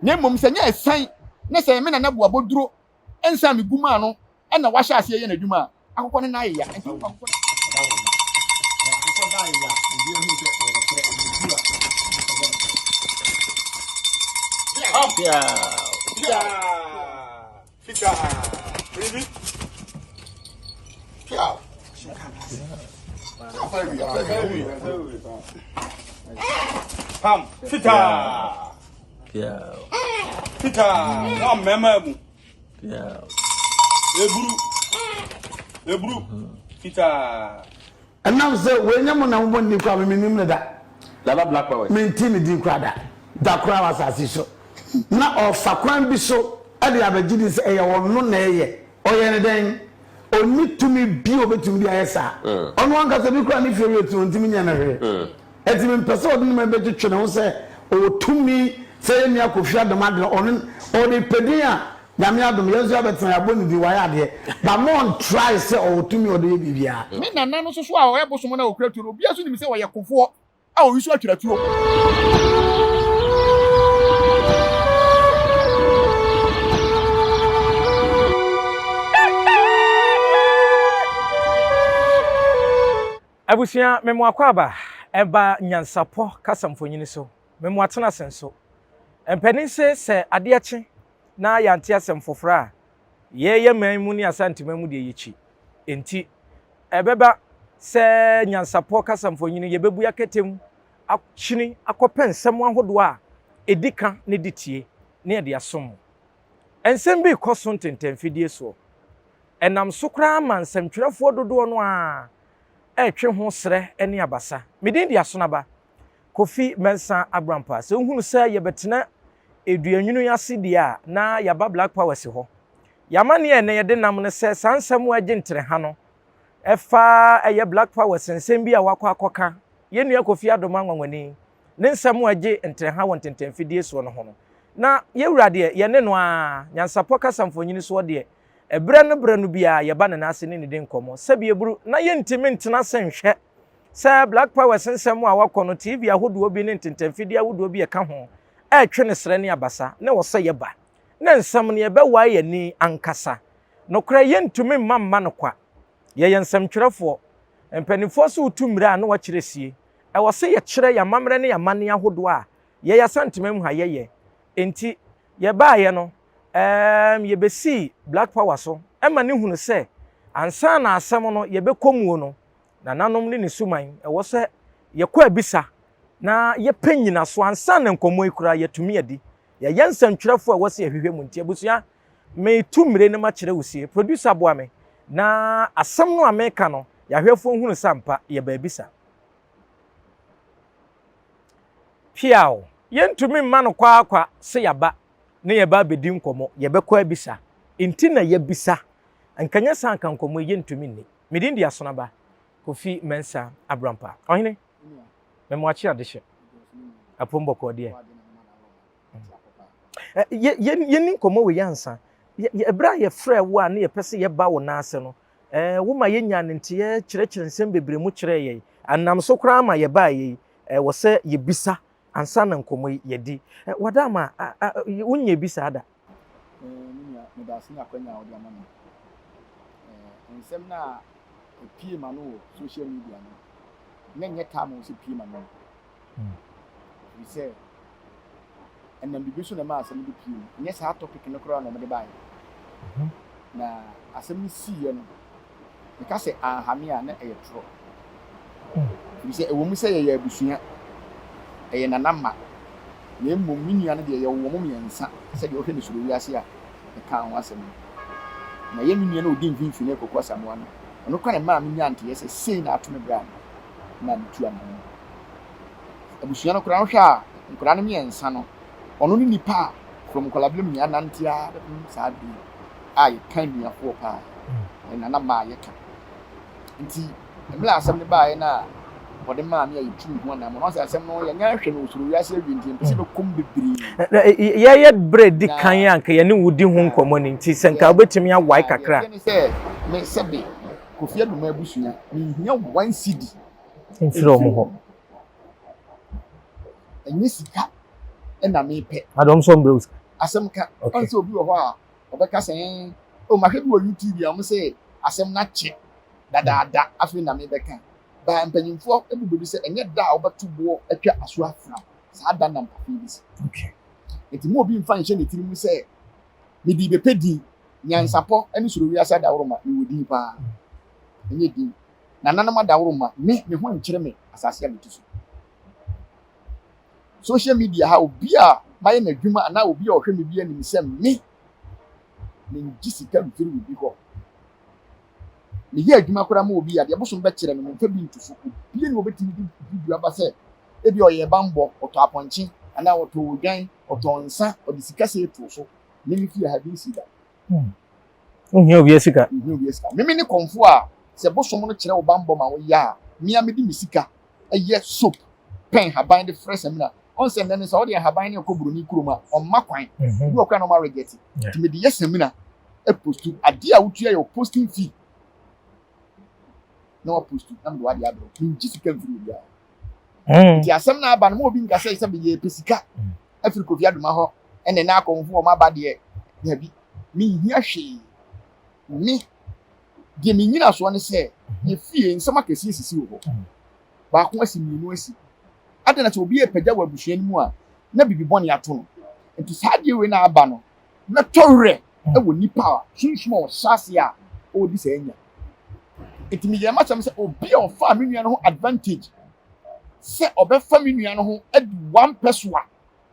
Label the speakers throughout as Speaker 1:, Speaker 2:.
Speaker 1: na mmom sɛ nyɛ ɛsan na sɛ me na bo aboduro ensa me guma no e na wahye ase ye na adwuma akokɔ ne na ayɛ ya nti akokɔ
Speaker 2: akokɔ da ya obi ehu sɛ
Speaker 3: Fita. Baby.
Speaker 1: Ciao.
Speaker 3: Pam. Fita. Fita. Wa mema mu. Eburu. Fita.
Speaker 4: Anam say we nyam na mo ni kwa me nim ne da.
Speaker 2: Laba Black Power.
Speaker 4: Me nti ne di kwa da. Da kwa wa asase so. Na ofa kwan bi so ade abagidi se eye wonno na eye. Oye ne den oni tumi bi obetumi di ayesa. Ono anka se bi kwa ni fie wetu ntimi nya na hwe. Etimi mpese odin ma be twetwe ne ho se o tumi se ni akofia domade ono oni pedin a nyame adom yesu abetan aboni di wa ya de. But mon try se o tumi odo ye bibia.
Speaker 1: Me nana no so so a o yebosom na okuratu no bia so nim se wo ye kofo a o yisu atwiratuo.
Speaker 5: Abusia memo akwaba eba nyansapo kasamfonyini so memo atena senso empani se ade ache na yante asem fofora ye man mu ni asantema mu de yichi enti ebeba se nyansapo kasamfonyini ye bebu yaketem achini akopen nsem ahodo a edika ne ditie ne ade asom ensem bi koso ntentemfidie so enam sokra man nsemtwerefo dodo no a etwe ho sere ene abasa medin dia sonaba Kofi Mensa Abrampa se nhunu se ye betena eduanwunu yase dia na yaba Black Power si ho yamane ene ye de nam ne se sansam agye ntere ha no efa eye Black Power sensem bi a wakọ akoka ye nua Kofi Adoma nwanwani ne nsam agye ntere ha won tentemfidie so no ho no na ye wurade ye ne no a nyansapo kasamfonyini so de ebre no bia ye ba na ase ne ne den komo sabi eburu na ye ntimi ntena senhwe se Black Power sensem a wakọ no TV ahodo bi ne ntentemfidi ahodo bi e ka ho etwe ne sere ne abasa ne wo se ye ba na nsam ne ye be wa ye ni ankasa no kra ye ntumi mamma no kwa ye nsam twerefo empanifo so utumira na wa kiresie e wo se ye kire ya mamre ne ya mane ahodo a ye ya santemam ha ye enti ye ba ye no ye besi Black Power so ema ne hunu se ansa na asem no ye be komuo no na nanom ne suman e wo se ye kwa abisa na ye panyina so ansa na nkomo ikura ye tumi adi ye yansantwerefo a wo se ahwehwe mu ntia busua me tumire ne ma kire wusie producer boa me na asem no ameka no ya hwefo hunu sampa ye ba abisa piao ye ntumi mma no kwa se yaba ne ye ba bedi nkomo ye be kwa abisa enti na ye bisa ankanya sanka nkomo ye ntumi ni medin dia sonaba Kofi Mensa Abrampa ohine memo achi adehye apombo ko de ye ni nkomo we yansa ebra ye frɛ wo a ne ye pese ye ba wo na ase no wo ma ye nya nte ye kyerɛkyerɛ nsɛm bebre mu kyerɛ ye anam so kra ma ye ba ye wo se ye bisa ansa na nkomo ye di wada ma unye bisa ada
Speaker 1: Ninya me da se akwanya wo dia mama nsɛm na pie ma no social media no nye time so pie ma no we say enam bibi so na ma asɛm bi pie nye sa topic no kora no me de bai na asɛm si ye no me ka se ahame a na eye tro we say ewo mu say ye abusua eye nanama na emmom minua no de ye wo mo miensa se de o hwe ne suru wiase a e ka ho asɛm na ye minua no odi mfimfini ekokɔ samoa no ono kwa ma me nya nte se sei na ato me bra na bitu ana abusua no kora no hwa a nkora no miensa no ono ni nipa from kolablem nya nantia sa bi ai kan bia fo pa na na ma ye ka nti emla asem ne ba ye na wode ma me ayi tu ho na mo no asem no ye nya hwe no usuru wiase adwinti mpese be kom bebiri
Speaker 5: ye bread di kan yanka ye ne wudi ho nkomo ni nti senka obetimi awai kakra
Speaker 1: ye ne se me sebe Kofi Adoma abusua me hia 1 CD
Speaker 5: mfiro mo ho
Speaker 1: enye sika na me pe
Speaker 5: adom so bros
Speaker 1: asem ka
Speaker 5: Okay.
Speaker 1: on se obi wo ho a obeka sen o ma hwebi wo YouTube ya mo se asem na che dadaada afi na me beka ba mpanyimfo ebubebi se enye da a obeto bo atwa aso afra sa da na mpapi bi se
Speaker 5: okay
Speaker 1: enti mo obi mfa nhye ne tiri mu se me di be pedi nyansapo ani suro wi asa da woroma me wodi pa enye di na nanama da woroma me ho nkyere me asase ya betu so social media ha obi a maye na dwuma na obi a ohwe me bi anim se me ngisika mfiri bi ho me ye adwuma kora ma obi a de bosom be kire me mfa bi ntuso obi ni obetimi di video aba se e bi oye bambo oto aponche ana oto odwan oto nsa odi sika se eto so me ni fi ha bi si da
Speaker 5: ohia obi esika
Speaker 1: me ni konfo a se bosom no kire wo bambo ma wo ya mia me di misika eye soap pen haban de fresh amina on se nene so odi haban ne okoburu ni kuroma on makwan du okra no ma regret ti me di yesamina e postu ade a wutua your posting fee no postu na me wadi abro nji sika mfiri bia ti asem na aba no obi nka se be ye pesika afiri kofi aduma ho ene na akonfo o ma ba de na bi mi hia hwe mi de mi nyina so ne se ye fie nsema kesi sisi wo ba ko asi minu asi adana to obi e pagya wa buhua ni mu a na bibi bone ato no enti saade we na aba no na tɔwerɛ e wo nipa sunsun o sase a o di se nya enti mi ye ma cham se obi o fa me nua no ho advantage se obefa me nua no ho adi one person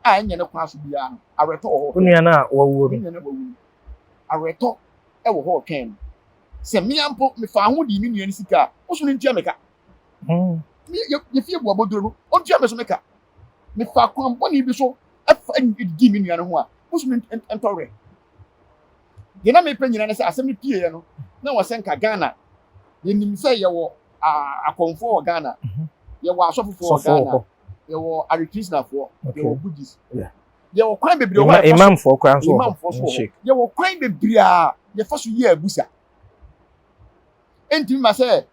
Speaker 1: a enya ne kwa so bia no areto ho
Speaker 5: nua na wawo bi
Speaker 1: areto e wo ho twen se mi ampo me fa ho di me nua ni sika o so no ntia meka ye fie bo abodoro no o ntia me so meka me fa kwan boni bi so afa di me nua no ho a o so no entore ye na me pa nyina ne se asem ni pie ye no na wo senka Ghana ye nim se ye wo akonfo wo Ghana ye wo asofofo wo Ghana ye wo arikisnafo ye wo Buddhist ye wo kwan bebre wo
Speaker 5: imam fo kwan so
Speaker 1: ye wo kwan bebre a ye fa so ye abusa enti ma se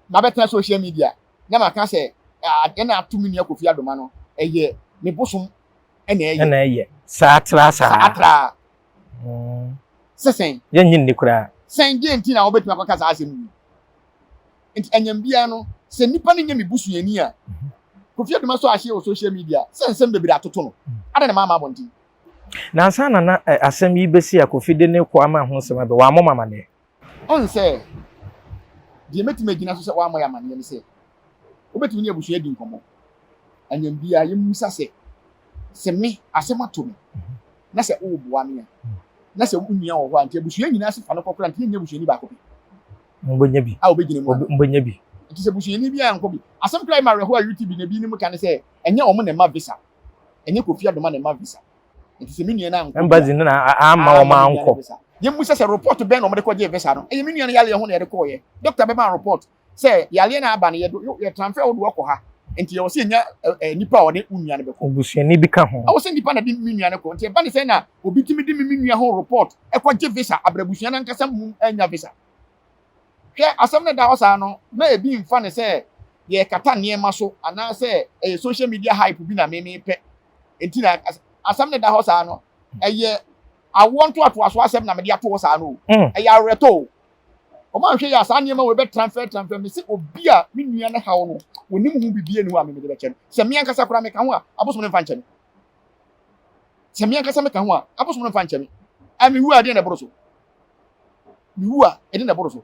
Speaker 1: ma beta social media na ma ka se na atumi ni Akoffi Adoma no eye me bosom na
Speaker 5: eye satra
Speaker 1: sesen
Speaker 5: ye nyin ni kura
Speaker 1: sen je enti na obetuma kwa kasa asem enti anyambia no se nipa ne nya me busuani a Akoffi Adoma so ahye o social media sensem bebre atoto no ada na mama abonti
Speaker 5: na ansa na asem yi besi Akoffi de ne kwa ma ho sema be wa mo mama ne
Speaker 1: on se die metime gina so se wa mo ya mane ne se obetumi ne abusua di nkomo anyambia ye musa se me asem ato me na se o boa me na se unia wo ho anti abusua nyina se fa no kokora anti nya abusua ni ba ko bi
Speaker 5: mbonya bi
Speaker 1: a obegina mu
Speaker 5: mbonya bi
Speaker 1: nti se abusua ni bi anko bi asem krai ma reho a YouTube na bi ni mu kan se enye omo na ma visa enye Akoffi Adoma na ma visa nti se minua na anko
Speaker 5: embassy na ama o ma anko
Speaker 1: ye musa se report ben no mo de ko je visa no enye minua na yale ho na ye de ko ye doctor be ma report se yale na aba na ye transfer wo do ko ha nti ye wo se nya nipa wo de unua na be ko
Speaker 5: abusua ni bi ka ho
Speaker 1: a wo se nipa na di minua na ko nti ba ne se na obi timi di minua ho report e ko je visa abrabusua na nkasa mu anya visa ke asem na da ho sa no na e bi mfa ne se ye kata niema so ana se social media hype bi na me pe nti na asem na da ho sa no eye awon to aso asem na me de ato ho sa no eye areto o ma hwe ya sa niema we be transfer me se obi a me nua na hawo no wonim hu bibie ni ho a me de be che no se me ankasa kora me ka ho a abosom ne mfa nche me se me ankasa me ka ho a abosom ne mfa nche me ami hu ade na boro so mi hu a ede na boro so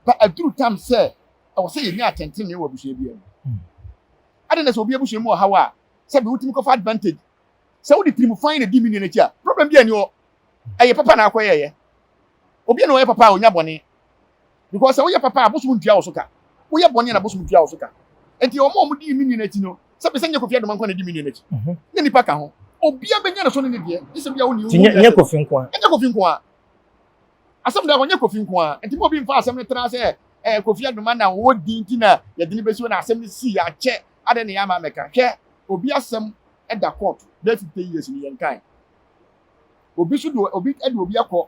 Speaker 1: but a true time say I was saying nya atenten ne wabusua bia ade na so obi abusua mu hawa se be wutimi ko fa advantage se wo di trim fine na di minute na chi a problem bia ni o eye papa na akoye ye obi na o ye papa onya bone because se wo ye papa abusum ntua wo so ka wo ye bone na abusum ntua wo so ka enti o mo di minute na chi no se be se nya Akoffi Adoma nko na di minute na chi ne nipa ka ho obi abenya na so ne die se bia wo ni
Speaker 5: nya Akoffi nko a
Speaker 1: nya Akoffi nko a asem da nya Akoffi nko a enti mo bi mfa asem ne tra se Akoffi Adoma na wo di ntina ye de ni besu na asem ni si ya che ade ne ya ma meka hwe obi asem e da court be 50 years ni yenkan obi su do obi e do obi akọ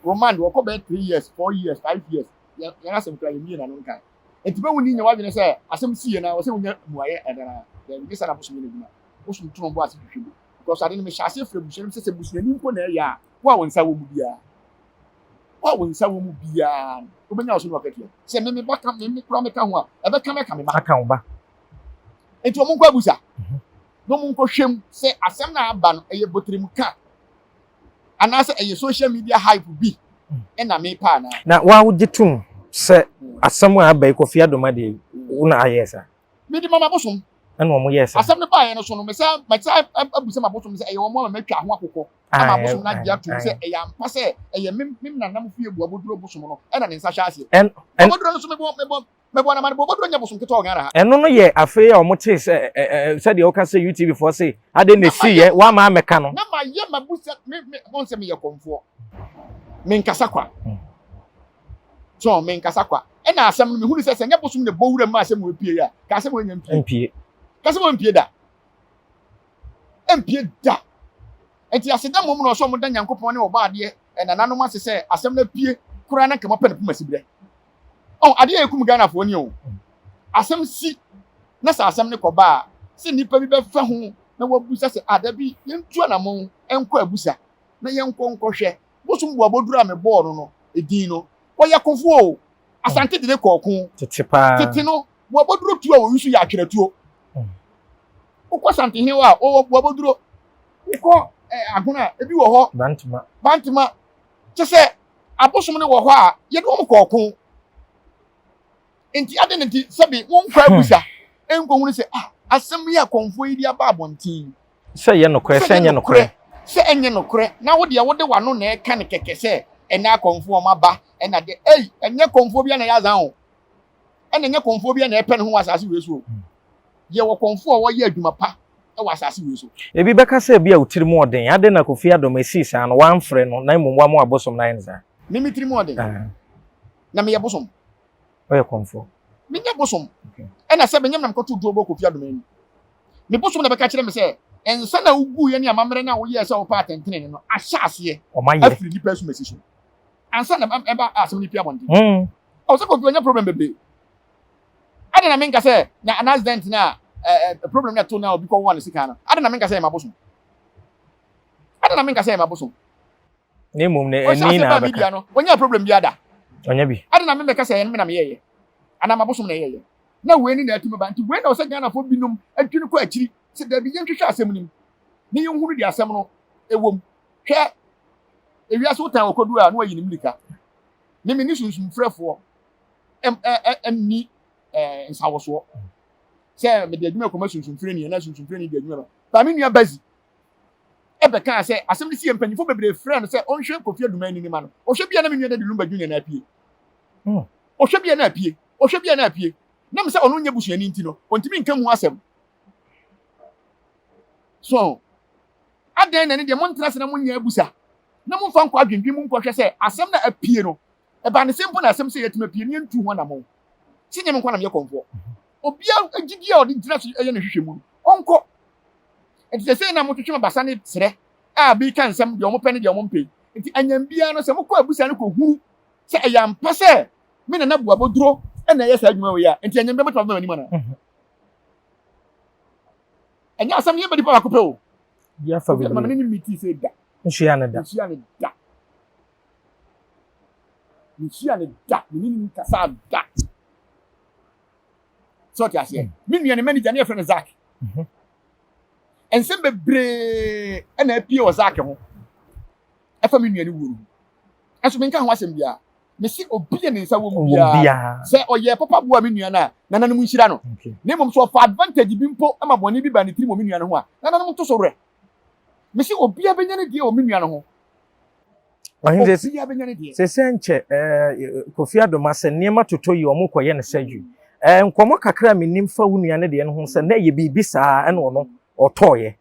Speaker 1: remand wo ko be 3 years 4 years 5 years ya asem kra yemi na no nkan enti be woni nya wa bi ne se asem si ye na wo se wonya muaye edara ya bi sa na bosu ni duma bosu tuno bo ase hwehwe because I didn't make sure say from bushim say bushim mpo na ya wa wonsa wo mu bia wa wonsa wo mu bia obenya so no akake se me baka me kura me ka ho a e be ka me ka me ma
Speaker 5: aka wo ba
Speaker 1: enti o mu kwa busa no mu nko hwem se asem na aba no eye botrim ka anase eye social media hype bi e na me pa
Speaker 5: na wa wo gitum se asem a aba Kofi Adoma de una ayesa
Speaker 1: me di mama bosom
Speaker 5: ene wo mo yesa
Speaker 1: asem ne ba ye no so no me sa abusa ma bosom se eye wo mo ma twa ho akokɔ ama bosom na dia to se eye ampa se eye mem na nam fie bu aboduro bosom no e na ne nsa hwa ase aboduro no so me bo na ma bo aboduro nya bosom keto ogara ha
Speaker 5: eno no ye afi a omo che se de o ka se YouTube for say ade na si ye wa ma meka no
Speaker 1: na ma ye ma busa me won se me ye konfo me nkasa kwa so me nkasa kwa e na asem no me hu se nya bosom ne bo wura ma asem we pie ya ka asem we nya
Speaker 5: mpie
Speaker 1: ka asem we mpie da mpie da enti aseda mom no so mo da Nyankopɔn ne oba ade e na nanom ase se asem na pie kura na kema pene puma sibre oh ade ekum Ghana fo ni o asem si na sa asem ne koba se nipa bi be fa ho na wabusa se adabi yentu na mo enko abusa na yenko hwe bosum bo aboduru a me ball no edin no oya konfo o asante de kokon
Speaker 5: titipa
Speaker 1: titi no bo aboduru tu a wo yusu ya atweratuo ukwa sante hin wa o bo aboduru ko aguna ebi wo ho bantuma che se abosom ne wo ho a ye do mo kokon enti ade ne ti sabi won kwa abusa enko hu se asem ya konfo yi dia ba abontin
Speaker 5: se ye nokre se enye nokre
Speaker 1: se enye nokre na wo de wano na e ka ne keke se ena konfo ma ba ena de enye konfo bia na ya zan ho ena enye konfo bia na e pe ne ho asase we so ye wo konfo wo ye adwuma pa e wa asase we so
Speaker 5: ebi beka se bia utiri mu oden ade na Kofi Adoma si sa no wan frɛ no na mmom wa mo abosom na enza
Speaker 1: mi tiri mu oden na me ye bosom
Speaker 5: oye konfo
Speaker 1: mi nye bosom ena se benyam nam kotu duobo Kofi Adoma ni me bosom na beka kire me se ensa na ugu ye ne amamre na wo ye se wo pa atentene no ahya ase
Speaker 5: o ma ye
Speaker 1: afiri di person mesi so ansa na eba asem ni pia bonti o se Kofi onya problem bebe ade na menka se na an accident na problem na to na obi ko won sika na ade na menka se ma bosom ade na menka se ma bosom
Speaker 5: ne mum ne eni na beka
Speaker 1: no onya problem bi ada
Speaker 5: onya bi
Speaker 1: ade na menka se me na me ye ana ma bosom na ye na we ni na atuma ba nti we na o se Ghana fo binum atwini ko akiri se da bi ye nhwehwe asem nim ni ye nhuru di asem no ewom hwe ewia so tan okodu a no ayi nim lika ni me ni sunsun frefo ni nsawoso se me de adwuma ko ma sunsun fre ni na sunsun fre ni de adwuma ba me nua bazi ebe kan se asem ni si empanyifo bebre fre no se onhwe Kofi Adoma ni ma no ohwe bia na me nua da dilum badwunya na apie ohwe bia na apie ohwe bia na apie na me se ono nya busuani nti no ontimi nka mu asem so adan na ne de montra se na munya abusa na mo fa nkwa adwendwi mu nkwa se asem na apie no e ba ne sempo na asem se yetima apie ne ntu ho na mo sinye me nkwa na me konfo obia agidi a odi ntina so eye na hwehwe mu onko enti se na mo twetwe basa ne sere a bi kan nsem de omo pene de omo mpe enti anyam bia no se mo kwa abusa ne ko huru se eyam pa se me na bu aboduro e na yesa adwuma we ya enti anyam bia betwa mani mana enya asem ye bedi pa ko pe o
Speaker 5: ya fa bi
Speaker 1: ma ni miti se da
Speaker 5: nhia ne da
Speaker 1: ni kasa da so ti ase mi nua ne manager ne friend Zak ensem bebre na apie o Zak ho efa mi nua ne wuru aso me nka ho asem bia me si obi ne nsa wo mu bia se oye papa bo a mi nua na nananom nhira no ne mom so for advantage bi mpo ama boni bi ba ne tiri mo mi nua ne ho a nananom to so re me si obi abenya ne die o mi nua ne ho
Speaker 5: wahinde se senche Kofi Adoma se niema totoyi o mo koye ne sadwu nkomo kakra menim fa wo nua ne de no ho se na ye bibi saa ene ono otoye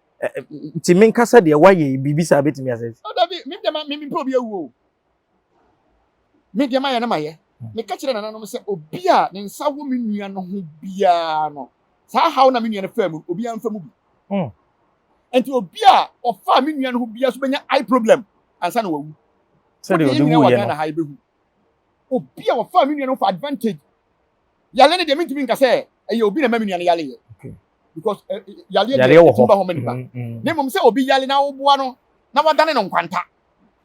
Speaker 5: ti men kasa de waye bibi saa betimi asase
Speaker 1: o da bi mi de ma mi pro bi awu o mi de ma ye na ma ye me ka kire nananom se obi a ne nsa wo mi nua no ho bia no saa hawo na mi nua ne fa mu obi an fa mu bi enti obi a ofa mi nua no ho bia so benya eye problem ansa na wawu
Speaker 5: se de odu wo ye no
Speaker 1: obi a ofa mi nua no for advantage yale ne de mi ntimi nka se eye obi na ma mi nua ne yale ye because yale
Speaker 5: Yare wo
Speaker 1: tumba
Speaker 5: ho.
Speaker 1: ho manipa ne mum se obi yale na wo boa no na wadane no nkwanta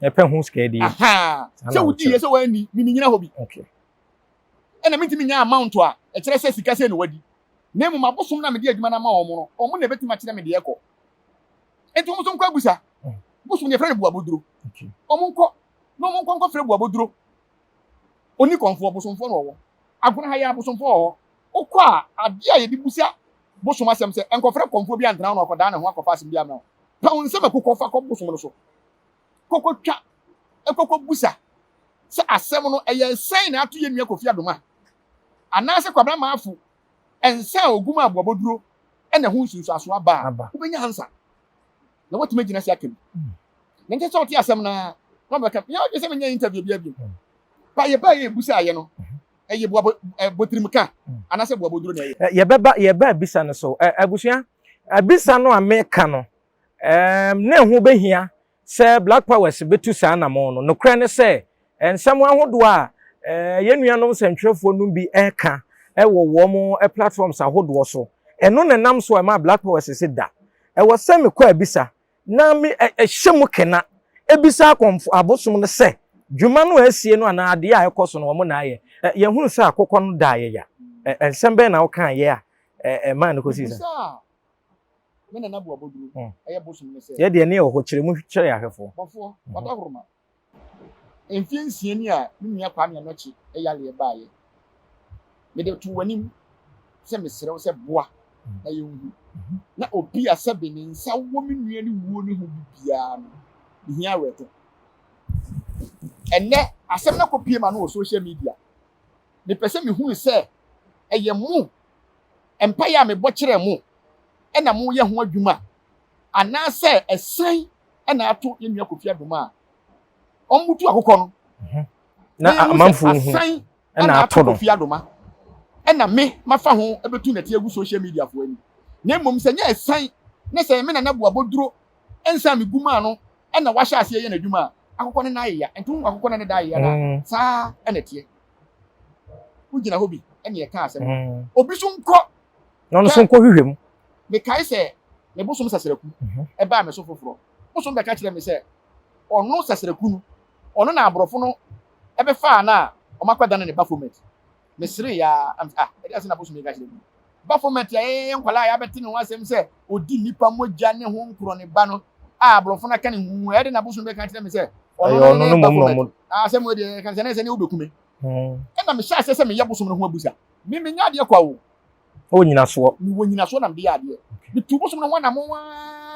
Speaker 5: E pe hu ska di.
Speaker 1: aha se wudi ye se wani mi nyina ho bi
Speaker 5: Okay.
Speaker 1: ena mitimi nya amount a e kire se sika se no wadi ne mum abosom na me di adwuma na ma omo no omo na betima kire me de ekọ enti omo so nkwa busa bosom ne frɛ ne bua boduro
Speaker 5: Okay.
Speaker 1: omo nkọ frɛ bua boduro oni konfo bosomfo no wo agona ha ya bosomfo ho okọ ade a ye di busa bosom asem se enkofre konfo bi antena no okoda ne ho akofa asem bi ama pa won se makokọ fa kọ bosom no so kokọ twa ekokọ busa se asem no eye sen na ato ye nua kofi adoma ana se kwabra maafu ensa oguma aboboduro ena ho nsunsu aso aba ubenya hansa na watuma gina se akem na nte so ti asem na no beka ya o se menya interview bi ba ye busa aye no eye botirimka ana se boboduro na
Speaker 5: ye ba bisa no so abusua abisa no ameka no na ho behia se Black Powers betu saa na mo no kra ne se ensam ahodo a ye nuanom sentwerefo no bi eka wo mo platforms ahodo so eno ne nam so ma Black Powers se da wo se me kwa abisa na me hyemu kena ebisa akomfo abosom no se dwuma no asie no ana ade a ekoso no mo na aye ye hunu se akokọ no da aye ya ensem be na wo kan ye a man no kosi sa
Speaker 1: me na nabu aboduru eye bosom ne se
Speaker 5: ye de ne ho kire mu kire ahwefo
Speaker 1: bofo wadahoroma enfiensie ni a nua kwa me anochi eyale baaye me de tu wanim se mesrew se boa na ye hu na obi asebe ni nsa wo me nua ni wuo ni hu bibia no hia weto enne asem na kopie ma no social media me pese me hu se eye mu empa ya me bo kire mu ena mu ye ho adwuma ana se esan ena ato ye nua kofi adoma omutu akokọ no
Speaker 5: na amanfo hu
Speaker 1: ena ato kofi adoma ena me mafa ho ebetu na tie egu social media fo ani na mmom se nya esan ne se me na bu aboduro ensa me guma no ena wa hya ase ye na adwuma akokọ ne na ya entu akokọ ne da ya na sa ena tie ugina hobi ena ye ka asem obi so nkọ
Speaker 5: no so nkọ hwehwem
Speaker 1: me kai se me bosom saseraku e ba me so foforo bosom be ka kire me se ono saseraku no ono na abrofo no e be fa na o makwada na ne bafomet me sire ya e dey say na bosom me ka kire me bafomet ya nkwala ya beti ne ho asem se odi nipa mogya ne ho nkro ne ba no abrofo na ka ne hu e dey na bosom be ka kire me se
Speaker 5: ono no mom
Speaker 1: asem o dey ka se na se ne obekume e na me sha se me ya bosom no ho abusa me nya de kwa wo
Speaker 5: o nyina so
Speaker 1: ni wo nyina so na mde ya de ni tubo so no na mo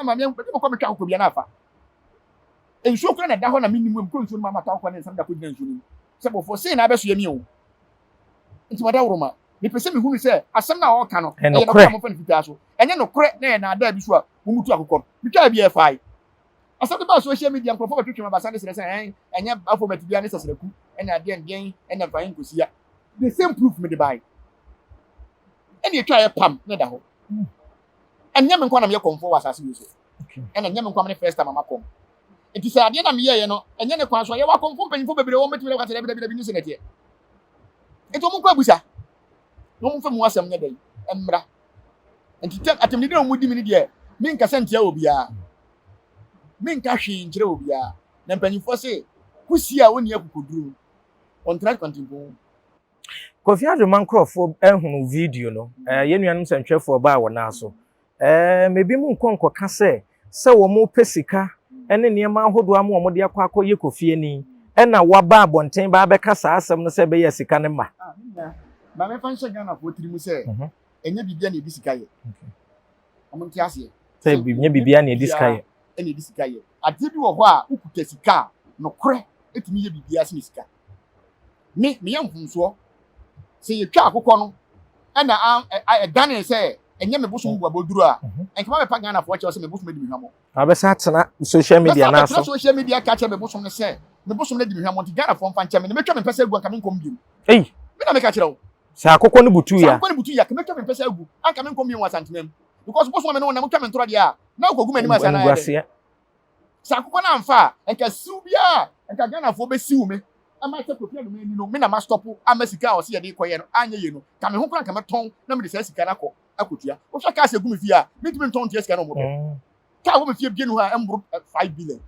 Speaker 1: ma me ko ko metwa ko bia na afa ensuo kura na da ho na minimum ko ensuo ma mata ko na nsam da ko gyina ensuo ni se bo fo sei na abeso ye mi o nti wada woroma me pese me hunu se asem na o ka no e no kwa mo fa fita so enye no kure na na da bi so a mo mutu akokọ bitwa bi e fai asem ba social media nkrofo ba twetwe ma basane sere se enye afomat bia ne seseraku ena de ndien ena fain kosia the same proof me the buy eni etwa ye pam ne da ho enya me nkwa na me konfo wa asase yo so ena enya me nkwa me first time amakom enti se ade na me ye no enya ne kwan so ye wa konfo mpanyimfo bebre wo metime ka tere bi ni se ne tie enti mo kwa busa no mo fa mu asem ne dai emra enti tem atemni de mo di mi ni de mi nka sentia obia mi nka hwe njire obia na mpanyimfo se kusi a woni akukoduru on track kontimpo
Speaker 5: Kofi Adwoman crofo ehunu video no ye nuanum sentwefo ba wona so mebi mu nkonko ka se wo mo pesika ene niema ahodo am wo mo de akwa ye Kofi ani ena waba abonten ba be ka sa asem no se be ye sika ne ma
Speaker 1: ba me fan shega na fo tirimu se enye bibia na edi sika ye omonti ase
Speaker 5: se bibia bibia na edi sika ye
Speaker 1: ene edi sika ye ade bi wo ho a ukuta sika no kore etimi ye bibia se sika me ye mfunso se ye twa akokọ no ena dane se enye me bosom bu aboduru a enkema me pa Ghana fo che se me bosom edi mihwamo
Speaker 5: abesa tena social media na so
Speaker 1: social media ka che me bosom ne se me bosom ne di mihwamo ti Ghana fo mfa nche me me twa me pese egu anka me nkom biom
Speaker 5: me
Speaker 1: na me ka kire wo
Speaker 5: sa akokọ no butu ya
Speaker 1: sa akokọ no butu ya ka me twa me pese egu anka me nkom biom wasantenem because bosom me no na me twa me ntoro dia na okogu me ni ma sa na ya sa akokọ na amfa enka siu bia enka Ghana fo be siu me ama se Kofi Adoma ni no me na ma stop ama sika o se ye de koye no anya ye no ka me ho kran ka me ton na me de se sika na ko akotua wo hwa ka se gu me fi a me tumi ton tie sika no mo do ka wo me fi bie no ha embro 5 billion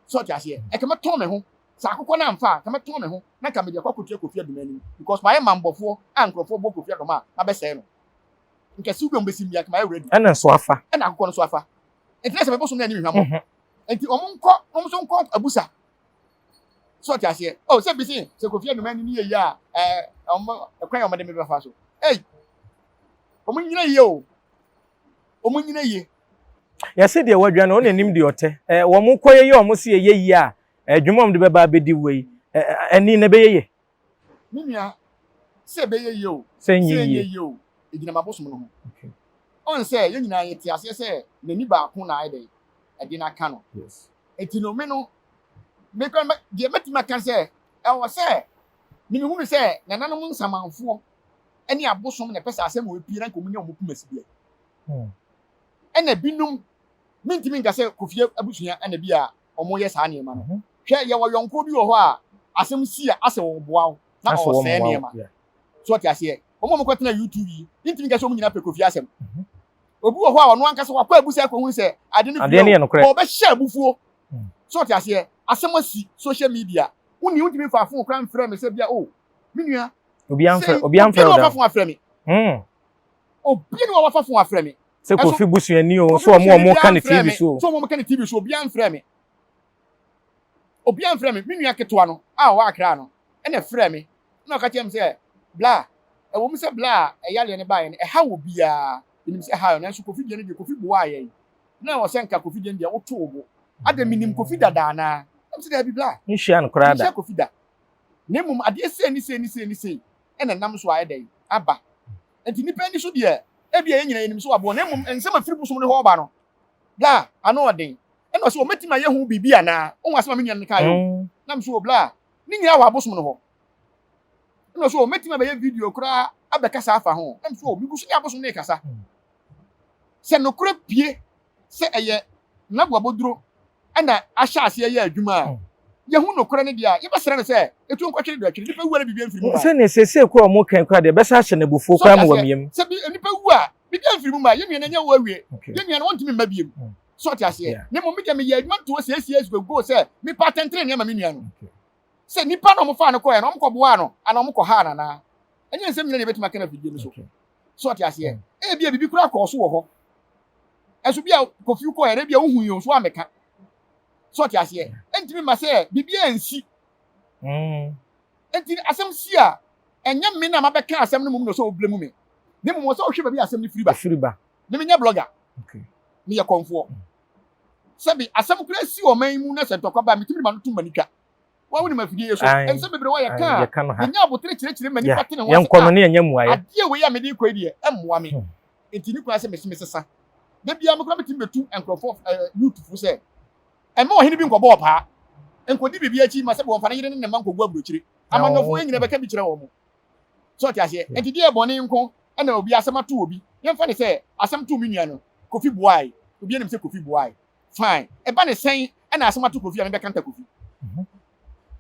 Speaker 1: so ti ase e ka me ton me ho sa akokọ na mfa ka me ton me ho na ka me de akotua Kofi Adoma ni because my mambofo ankrofo bo Kofi Adoma na be se no nke si ugbe mbesi mbia ka my ready
Speaker 5: ana so afa
Speaker 1: ana akokọ no so afa enti se me bo so na ni hwamo enti omo so nko abusa so ti ase oh se bisi se Kofi Adoma ni ye ya omo ekwan omo de me be fa so omo nyina ye o omo nyina ye
Speaker 5: ya se de wadwa na ona nim de ote wo mo koye ye omo se ye yi a adwumom de be ba bedi wei ani na be ye
Speaker 1: minua se be ye o
Speaker 5: se ye
Speaker 1: o egina mabosom no ho okay on se ye nyina ye ti ase se nani ba ko na ide edi na ka no
Speaker 5: yes
Speaker 1: eti no me no me kwa de metima kan se e wo se mi hunu se nananom nsamanfo eni abosom na pesa asem we pira nko munya omukum asibia ena binum mintimi nka se Kofi abusua ena bia omo ye sa ne ma no hwe ye wo yonko bi wo ho a asem si a ase wo boa na o se ne ma so ti ase omo mko tena YouTube yi mintimi nka se omo nyina pe Kofi asem obi wo ho a ono anka se wakwa abusa ko hu se ade ne o be hye abufuo so ti ase asem asi social media woni wotimi fa fon kran frɛ me se bia o minua obi an frɛ
Speaker 5: da
Speaker 1: fon afrɛ me obi ni wa fa fon afrɛ me
Speaker 5: se Kofi busuani o so omo ka ne TV so
Speaker 1: omo ka ne TV so obi an frɛ me minua ketewa no a wa akra no ene frɛ me na ka kem se bla e wo mi se bla e yale ne ba ye e ha wo bia nim se ha yo na so Kofi de ne de Kofi bo aye na wo se nka Kofi de ne wo to obo ada minim Kofi dada na se da bi bla
Speaker 5: nhia no kra da
Speaker 1: Kofi da nemum ade se ni ena nam so aye dai aba enti nipa ni so de e bia nyina yenim so abo nemum ensem afiri busom ne ho ba no bla ano odin ena so o metima ye hu bibia na o wasema me nyan ka yo nam so bla ni nyina wa busom ne ho ena so o metima be ye video kura abeka sa afa ho nam so o mi gusu ya busom ne kasa se no kura pie se eye na boboduro ena ahya ase ye adwuma ye hu no kura ne dia ye besere ne se etu nkwatwere do atwere nipa wu na bibia mfiri mu
Speaker 5: se ne sese ko o mo kan kwa de besa hye ne bufu kwa mo wamiem
Speaker 1: se nipa wu a bibia mfiri mu ma ye nua na nya wo awie ye nua na wontimi mabiem so ti ase ne mo media me ye adwuma to se cs go se me patentre ne ma me nua no se nipa no mo fa no ko ye no mo ko boa no ana mo ko ha na na enye nsem nyina ne betima kana video no so ti ase e bia bibi kura ko so wo ho eso bia Kofi ko ye bia wo hu yo so ameka so ti ase entimi ma se bibia ansi enti asem si a enya me na mabeka asem no mum no so oblemu me ne mum so hwe ba bi asem ni firi ba ne me nya blogger ne ye konfo sabi asem kura si o man mu na se tokwa ba mitimi ma no tum manika wa woni mafidie so ense bebre wa ye ka nya abotre kire mani patene ho
Speaker 5: yan kono ne nya muaye
Speaker 1: ade we ya me di kwa die emmoa me enti ni kwa se me sesa de bia me kura mitimi betu enkrofo YouTube se ema wo hini bi nkobo pa enkodi bibia chi ma se bo mfa na yire ne ma nkogu abrochire amanofo nyina beka bi kire wo mo so ti ase enti die boni nko na obi asema to obi yemfa ne se asem to mi nua no Kofi boai obi enim se Kofi boai fine e ba ne sen na asema to Kofi a me beka nta Kofi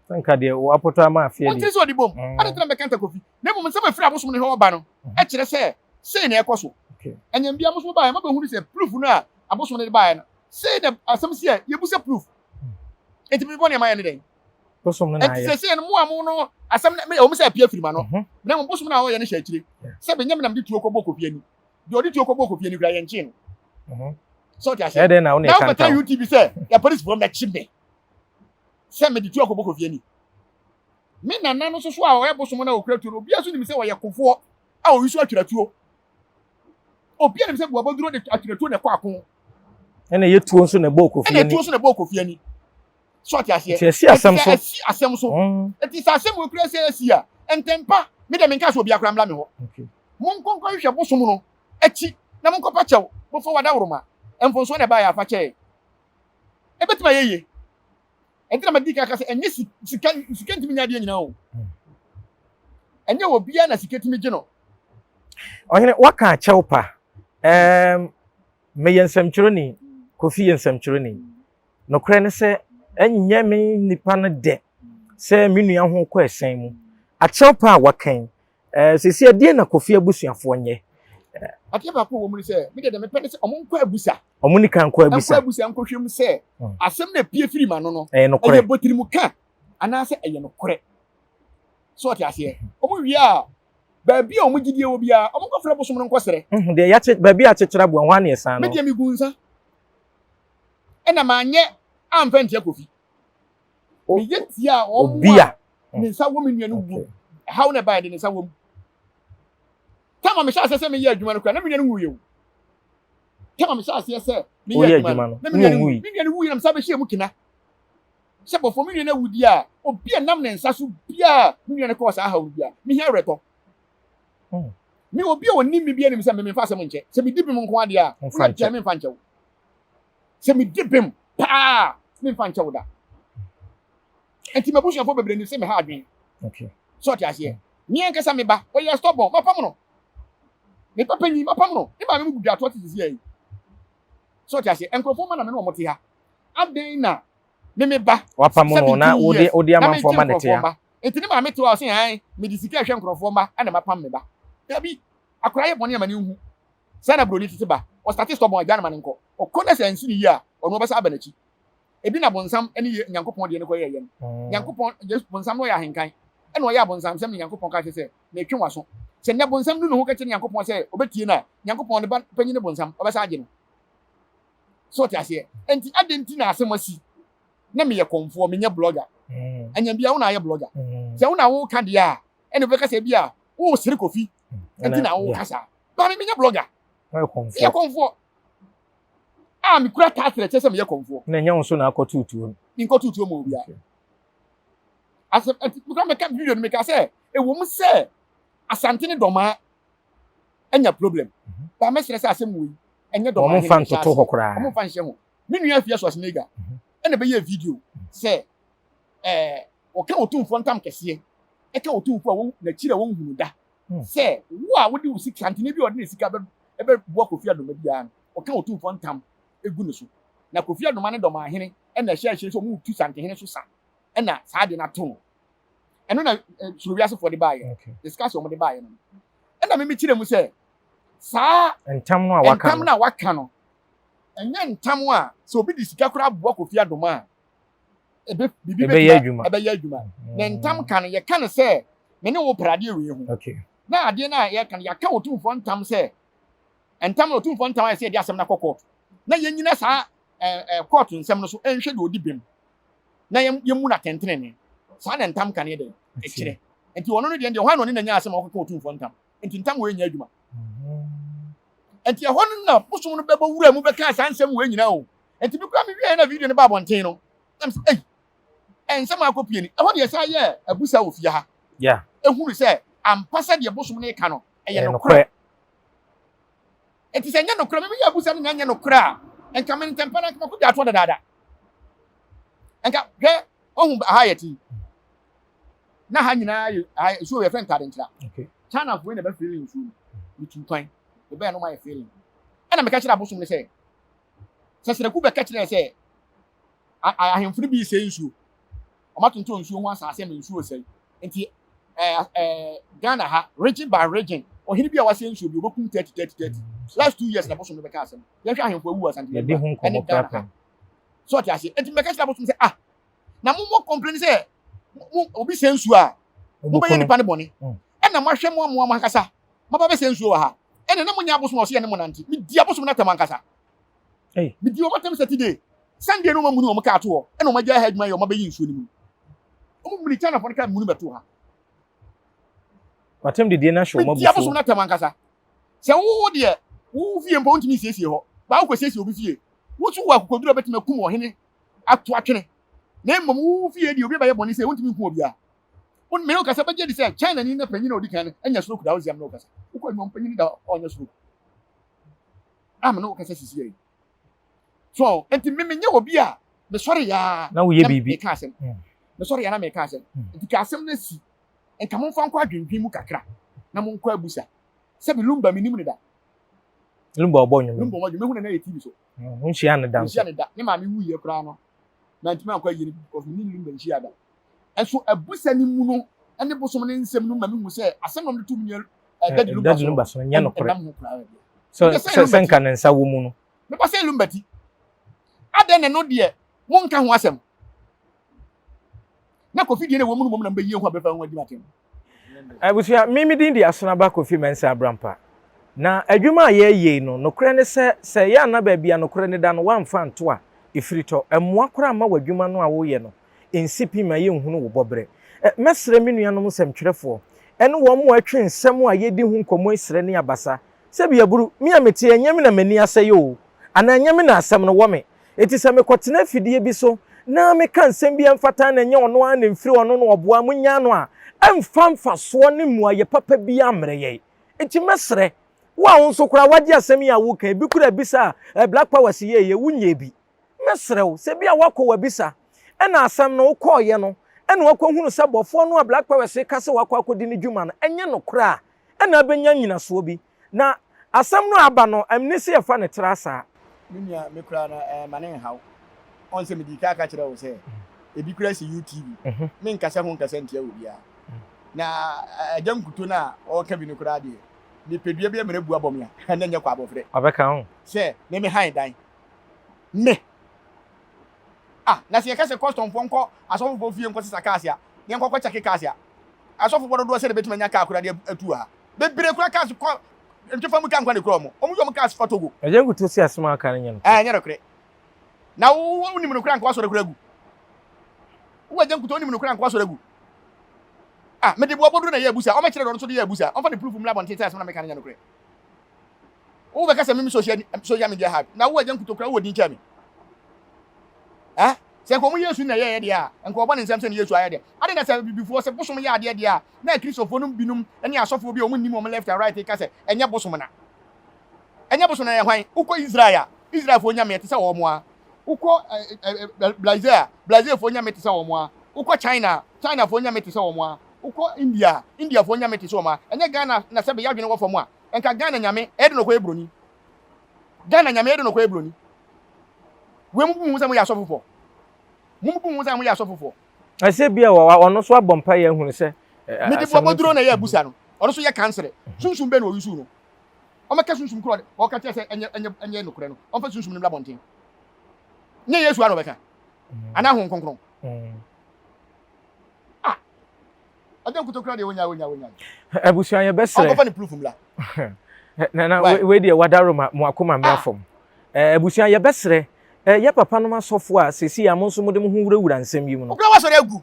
Speaker 5: sanka de wo apoto ama afia
Speaker 1: ni so di bom ana tena beka nta Kofi ne mo se ba firi abosom ne ho ba no e kire se sei na ekoso enyam bia mo so ba e ma ba hunu se proof no a abosom ne ba e no sei na asem se ye bu se proof enti bi boni ma ye ne den
Speaker 5: bosom na ya
Speaker 1: se no mo amu no asem na o mo se apia firi ma no na mo bosom na wo ye ne hya kire se be nyam na me tuo ko bɔ Kofi ani de odi tuo ko bɔ Kofi ani kura ye nchi no so ti ase
Speaker 5: na wo ne kan ta
Speaker 1: YouTube se ya police from na chimbe se me di tuo ko bɔ Kofi ani me na no so a wo ye bosom na okura tuo obi aso nim se wo ye kofo a o yisu atwira tuo obi anim se bo aboduro de atwira tuo na kwa akon
Speaker 5: ena ye tuo nso na bɔ Kofi ani
Speaker 1: ena tuo nso na bɔ Kofi ani so ti ase
Speaker 5: esi asem
Speaker 1: so eti sa asem we kura se asi a entempa me de me nka so obi akra mla me ho mon konkɔ hwɛ bosom no achi na mon kɔpa kyɛw bo fo wada woroma emfonso na ba ya fa kyɛ e betima yeye entina ma dika ka se enye sika ntimi nya de nyina o enye obi a na sika timi gye no
Speaker 5: ohene waka kyɛw pa me yensɛmkyerɛ ni Kofi yensɛmkyerɛ ni no kra ne sɛ enye me nipa no de sɛ me nua ho kɔ ɛsɛn mu akyɛw pa a wakan sisi adie na Kofi abusuafo nyɛ
Speaker 1: ate ba ko wo mu sɛ me de me pɛ sɛ ɔmo nkɔ abusa
Speaker 5: ɔmo ni kan kɔ abusa
Speaker 1: nkɔ abusa nkɔ hwem sɛ asɛm na pie firi ma no
Speaker 5: no
Speaker 1: ɛyɛ botirimu ka anaasɛ ɛyɛ no korɛ so ɔte aseɛ ɔmo wie a baabi a ɔmo gidie wɔ bia ɔmo nkɔ frɛ bosom no nkɔ srɛ
Speaker 5: de ya baabi a kyekyera bo ho ana ɛsan no
Speaker 1: me de me gu nsa ɛna ma nyɛ amfa ntia Kofi me yɛ tia ɔmo
Speaker 5: obia
Speaker 1: ne nsa wɔ me nua no wu how na ba de ne nsa wɔ mu tama me hyɛ sɛ me yɛ adwuma no kra na me nua no wu yɛ tama me hyɛ sɛ me yɛ adwuma no na me nua no wu yɛ na me sa be hyɛ mu kina sɛ bɔfo me nua no wu di a obi a nam ne nsa so bia me nua no kɔ sa ha wu bia me hia retɔ me obi a woni me bia nim sɛ me mfa asɛm nkyɛ sɛ me dibim nko ade a me mfa nkyɛ wo sɛ me dibim pa me mfa nkyɛ wo da enti mabusuafo bebre ni sɛ me ha adwen
Speaker 5: okay
Speaker 1: so ɔte aseɛ me ankasa me ba ɔyɛ stubborn mapam no me papa nyi mapam no me ba me gudu ato te sisi ayi so ɔte aseɛ enkrofo ma na me no ɔmote ha aden na me ba
Speaker 5: wapam no na odi amanfo ma ne te ha
Speaker 1: enti ne ma me to a ɔse han me di sika hwɛ enkrofo ma ana mapam me ba dabi akora yɛ bɔne ama ne hu sɛ na broni tete ba o start stubborn agya na ma ne nkɔ ɔkɔ na sɛ nsi ne yi a ɔno ɔbɛsa aba n'akyi ebi na bonsam ɛne Nyankopɔn de ne kɔ yɛ yɛ no Nyankopɔn bonsam no yɛ ahenkan ɛna ɔyɛ abonsam sɛm ne Nyankopɔn ka kyerɛ sɛ na etwe waso sɛ ne bonsam no ho ka kyerɛ Nyankopɔn sɛ obetie na Nyankopɔn ne ba panyin ne bonsam ɔbɛsa agye no so te aseɛ enti adenti na asɛm asi na me yɛ konfo me nyɛ blogger anya bia wo na ayɛ blogger sɛ wo na wo ka de a ɛne bɛka sɛ bia wo sere Kofi enti na wo kasa ba me nyɛ blogger yɛ konfo me kura taatre kyerɛ sɛ me yɛ konfo
Speaker 5: na nya wo so na akɔ tutuo
Speaker 1: ni nkɔ tutuo mo bia asɛm enti kura me ka video no me ka sɛ ewo mu sɛ asante ne dɔma anya problem ba me sere sɛ asɛm wo yi ɛnyɛ dɔma
Speaker 5: ɔmo fan toto hɔ koraa
Speaker 1: ɔmo fan hyɛ ho me nua afia so asenega ɛna bɛyɛ video sɛ ɔka otumfo ntam kɛseɛ ɛka otumfo a wɔn na kyira wɔn hunu da sɛ wo a wode wo sika antene bi ɔde ne sika bɛ boa Kofi Adoma bia no ɔka otumfo ntam egu ne so na Kofi Adoma ne dɔma ahene ɛna hyɛ so ɔmo tu santehene so sa ɛna saa de na to ɛno na surowiase fo de baayɛ discuss ɔmo de baayɛ no ɛna me kyerɛ mu sɛ saa
Speaker 5: ntam no a waka
Speaker 1: no ɛnyɛ ntam a sɛ obi di sika kora boa Kofi Adoma a bibi
Speaker 5: ɛbɛyɛ
Speaker 1: adwuma na ntam ka no yɛ ka no sɛ me ne wo prade ewe ho na ade na yɛ ka no yɛka otumfo ntam sɛ ntam no otumfo ntam ayɛ sɛ yɛde asɛm na kɔ court na yɛnyina saa court nsɛm no so ɛnhwɛ de odi bem na yɛmu na tentene ne saa na ntam ka ne de ɛkyerɛ enti wɔno no deɛ hwan no ne na nya asɛm a ɔkɔ otumfo ntam enti ntam wo nya adwuma enti ɛhɔ no na bosom no bɛbɔ wura mu bɛka saa nsɛm wo nyina o enti bi kwa me wie na video no ba abɔnten no nam sɛ nsɛm akɔpie ni ɛhɔ deɛ saa yɛ abusa wɔ fie ha ehunu sɛ ampasa deɛ bosom no ka no ɛyɛ no korɛ enti sɛ nya no korɛ me yɛ abusa no nya no korɛ a enka me ntempa na ko gya to dadaada enka hwɛ ohun aha yɛ ti na ha nyinaa yɛ so yɛ fɛn kade ntra China fo ne ba feeling nsu ni tukwan be bɛn no ma yɛ feeling ɛna me ka kyerɛ abosom ne sɛ sɛsɛku bɛ ka kyerɛ sɛ ahemfuru bi sɛ nsu ɔmatonto nsu ho asase me nsu osɛn enti Ghana ha region by region ohini bi a wase nsu bi obokum 30 last 2 years na bosom ne bɛka asɛm yɛhwɛ ahemfo awu asante
Speaker 5: yɛde ho nkɔmɔ papa
Speaker 1: so ɔte ase enti me ka kyerɛ abosom sɛ na mo complain sɛ obi sɛ nsu a mo bɛyɛ nipa ne bɔne ɛna mo ahwɛ mo ankasa mo ba bɛ sɛ nsu wɔ ha ɛna na mo nya abosom ɔso yɛ ne mo nante me di abosom na tam ankasa me di o matam Saturday Sunday no mo ka ato hɔ ɛna mo agya ha adwuma yɛ o ma bɛyi nsu ne mu o mo muni China fo ka mu bɛto ha
Speaker 5: watem de die na hwe o ma bu
Speaker 1: di abosom na tam ankasa sɛ wo de wo fie mpo ntimi siesie hɔ ba wo kɔsiesie obi fie wo tu wo akokoduro bɛtema kum ɔhene ato atwene na mmom wo fie di obi bɛyɛ bɔne sɛ wontimi kum obi a on me no kasa bɛgye di sɛ China ni na panyin na odi kan anya stroke da wo ziam na kasa wo kɔ nwom panyin da ɔnya stroke am na wo kasa sisi yi so enti me nye obi a me sɔre ya
Speaker 5: na wo ye bibi
Speaker 1: me ka asɛm me sɔre ya na me ka asɛm enti ka asɛm na si enka mo mfa nkɔ adwendwen mu kakra na mo nkɔ abusa sɛ bi lumba minim ne da
Speaker 5: lumba ɔbɔ nwom
Speaker 1: lumba ɔbɔ nwom na yɛ TV so
Speaker 5: ho nhia ne da
Speaker 1: ne ma me wu ye kra no na ntimi akɔ yiri because me lumba nhia da Enso abusa ni mu no ene bosom ne nsem no ma me hu se asem no to mu
Speaker 5: dadi lumba so nya no kore so senka ne nsa wo mu no
Speaker 1: me ba se lumbati ade ne no de mo nka ho asem na Kofi die ne wo mu no mo na mba yie ho abefa ho adi matem
Speaker 5: abusia mimi din di asona ba Kofi Mensah Abrampa na adwuma ye no kore ne se ya na ba bia no kore ne da no wamfa nto a ifirito emmoa kora ma wadwuma no a wo ye no ensipi ma ye nhunu wo bobre mesre me nuanom semtwerefo ene wo mo atwe nsem a ye di hu nkomo isre ne abasa se bia buru mi amete anyame na mani aseye o ana anyame na asem no wo me eti se me kotena fidie bi so na me kan nsem bia mfata na nye ono a na mfiri ono no oboa munya no a emfamfa so ne mua ye papa bi amre ye eti mesre wa wonso kora wagye asem ya wo kan bi kura bisa Black Power si ye wunye bi mesrew se bia wako wabisa ena asem no ko ye no ena wako hunu se bofo no Black Power se kase wako akodi ne dwuma no enye no kora ena benya nyina so bi na asem no aba no amnesi ye fa ne trasa
Speaker 1: minya me kura na mane haw on se me di ka kire wo se ebi kura si UTV me nkasa ho nkasa ntia wo bia na agam kuto na o ka bi ne kura de ni pedua bia mere bua bom ya na nya kwa abofre
Speaker 5: abeka ho
Speaker 1: se ne me han dan me na se yekase custom fo nko asofo fo fie nko sisa kasia ne nko kwa chake kasia asofo bodo do se de betuma nya ka akura de atu ha bebire kura kas ko ntfa mu kan kwa ne kro mo omu yom kas fotogo
Speaker 5: ejengu to si asema aka ne nyano
Speaker 1: nya rekre na wo ni mu kura nko aso rekra gu wo ejengu to ni mu kura nko aso regu me de bo bodo na ye abusa o me kire do so de ye abusa on fa de proof mu labon tete asema na me kan nya no kre wo be kase mimi social media hab na wo ejengu to kura wo din chami se ko mu Yesu na ye dia enko obo ne nsem se ne Yesu aye dia ade na se before se bosom ye ade dia na Kristofo no binum ene asofo bi o mu nim o left and right ka se enye bosom na ye hwan uko Israel fo nyame te se wo mo a uko Brazil fo nyame te se wo mo a uko China fo nyame te se wo mo a uko India fo nyame te se wo mo a enye Ghana na se be ya dwene wo fo mo a enka Ghana nyame e de no ko ebroni we mu se mo ya asofo fo mu za mu ya asofofo
Speaker 5: ase bia wa ono so abompa ye hunu se
Speaker 1: me de bo duro na ye abusa no ono so ye kansere sunsun be na oyusu no o meka sunsun kro o ka tese enye no kure no o fa sunsun ni bla bonten nye Yesu ano beka ana ho nkonkron adan kuto kra de wonya
Speaker 5: abusuan ye besere
Speaker 1: o fa ni proof mla
Speaker 5: na we de wadaroma mo akoma mrafom abusuan ye besere ye papa no masofo a sesi amonso mo de mo hu wurawura nsem yi mu no
Speaker 1: okra wasore agu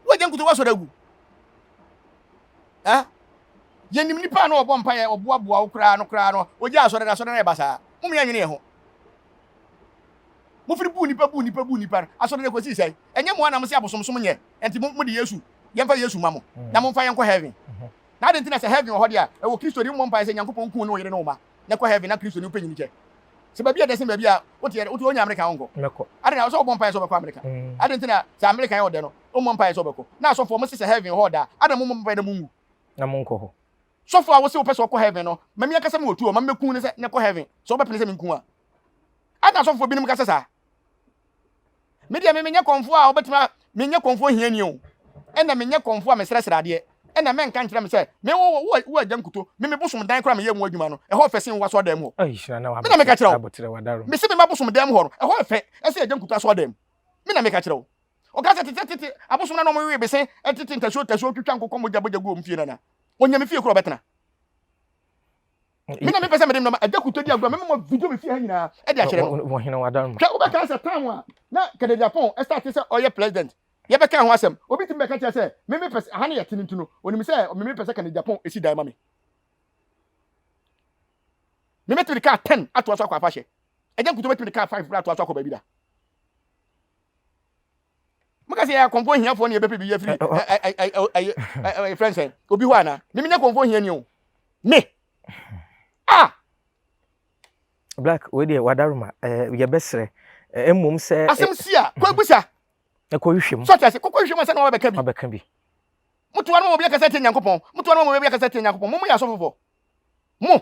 Speaker 1: wo je nkuto wasore agu ye nim nipa no obo mpa ye oboaboa okra no oje asore na basa mo me anwene ho mo firi bu nipa asore ne kwesi sai enye mo na mo se abosomsom nye enti mo de Yesu ye mfa Yesu mamo na mo mfa ye nko heaven na de ntina se heaven ho dia e wo Kristo ri mo mpa ye Nyankopon ku no yere no ma ne ko heaven na Kristo ni penyi nike se babia de se babia wote onya America onko
Speaker 5: meko
Speaker 1: ade na so bompa so beko America ade ntina se America ye ode no o bompa so beko na so for mo se heaven ho da ade mo bompa de mungu
Speaker 5: na monko ho
Speaker 1: so for wo se wo person ko heaven no mami akasa mo otu o mami ku ne se ne ko heaven so be pele se minku a ade so for bi nim kasa sa me dia me nya konfo a obetima me nya konfo hiani o ena me nya konfo a me sresra de ena men kan kire me se me wo agam kuto me bosom dan kra me ye mu adwuma no e ho fese wa so dem ho
Speaker 5: ai hira na wa
Speaker 1: me na me ka kire
Speaker 5: abotre wadaro
Speaker 1: me se me bosom dem ho no e ho fe e se agam kuto so dem me na me ka kire o ka se tete abosom na no mo we be se tete ntasho twitwa nkokọ mo jaboja go mfie na onya me fie kro betena me na me pese me dem no agam kuto di agro me mo video me fie ha nyina e di a kire no
Speaker 5: mo hina wadaro
Speaker 1: ka o be ka se time a na kede Japan e start se oye president ye be ka ho asem obi tim be ka kire se me pese ha na ye tinintunu onimi se me pese ka ne Japan esi dan ma me metri ka 10 ato aso akwa fashe agam kuto metri ka 5 ato aso akwa ba bi da mukase ya konfo hia fo ne ye bepe bi ye free ai friends obi ho ana me nya konfo hia ni o me
Speaker 5: Black we dey wadaruma ye besere emmom se
Speaker 1: asem sia kwa busa
Speaker 5: e ko hwehwem
Speaker 1: so tase ko hwehwem se na
Speaker 5: obeka bi
Speaker 1: mutu anu mo bi akasa te Nyankopon mutu anu mo bi akasa te Nyankopon mo ya so fofo mo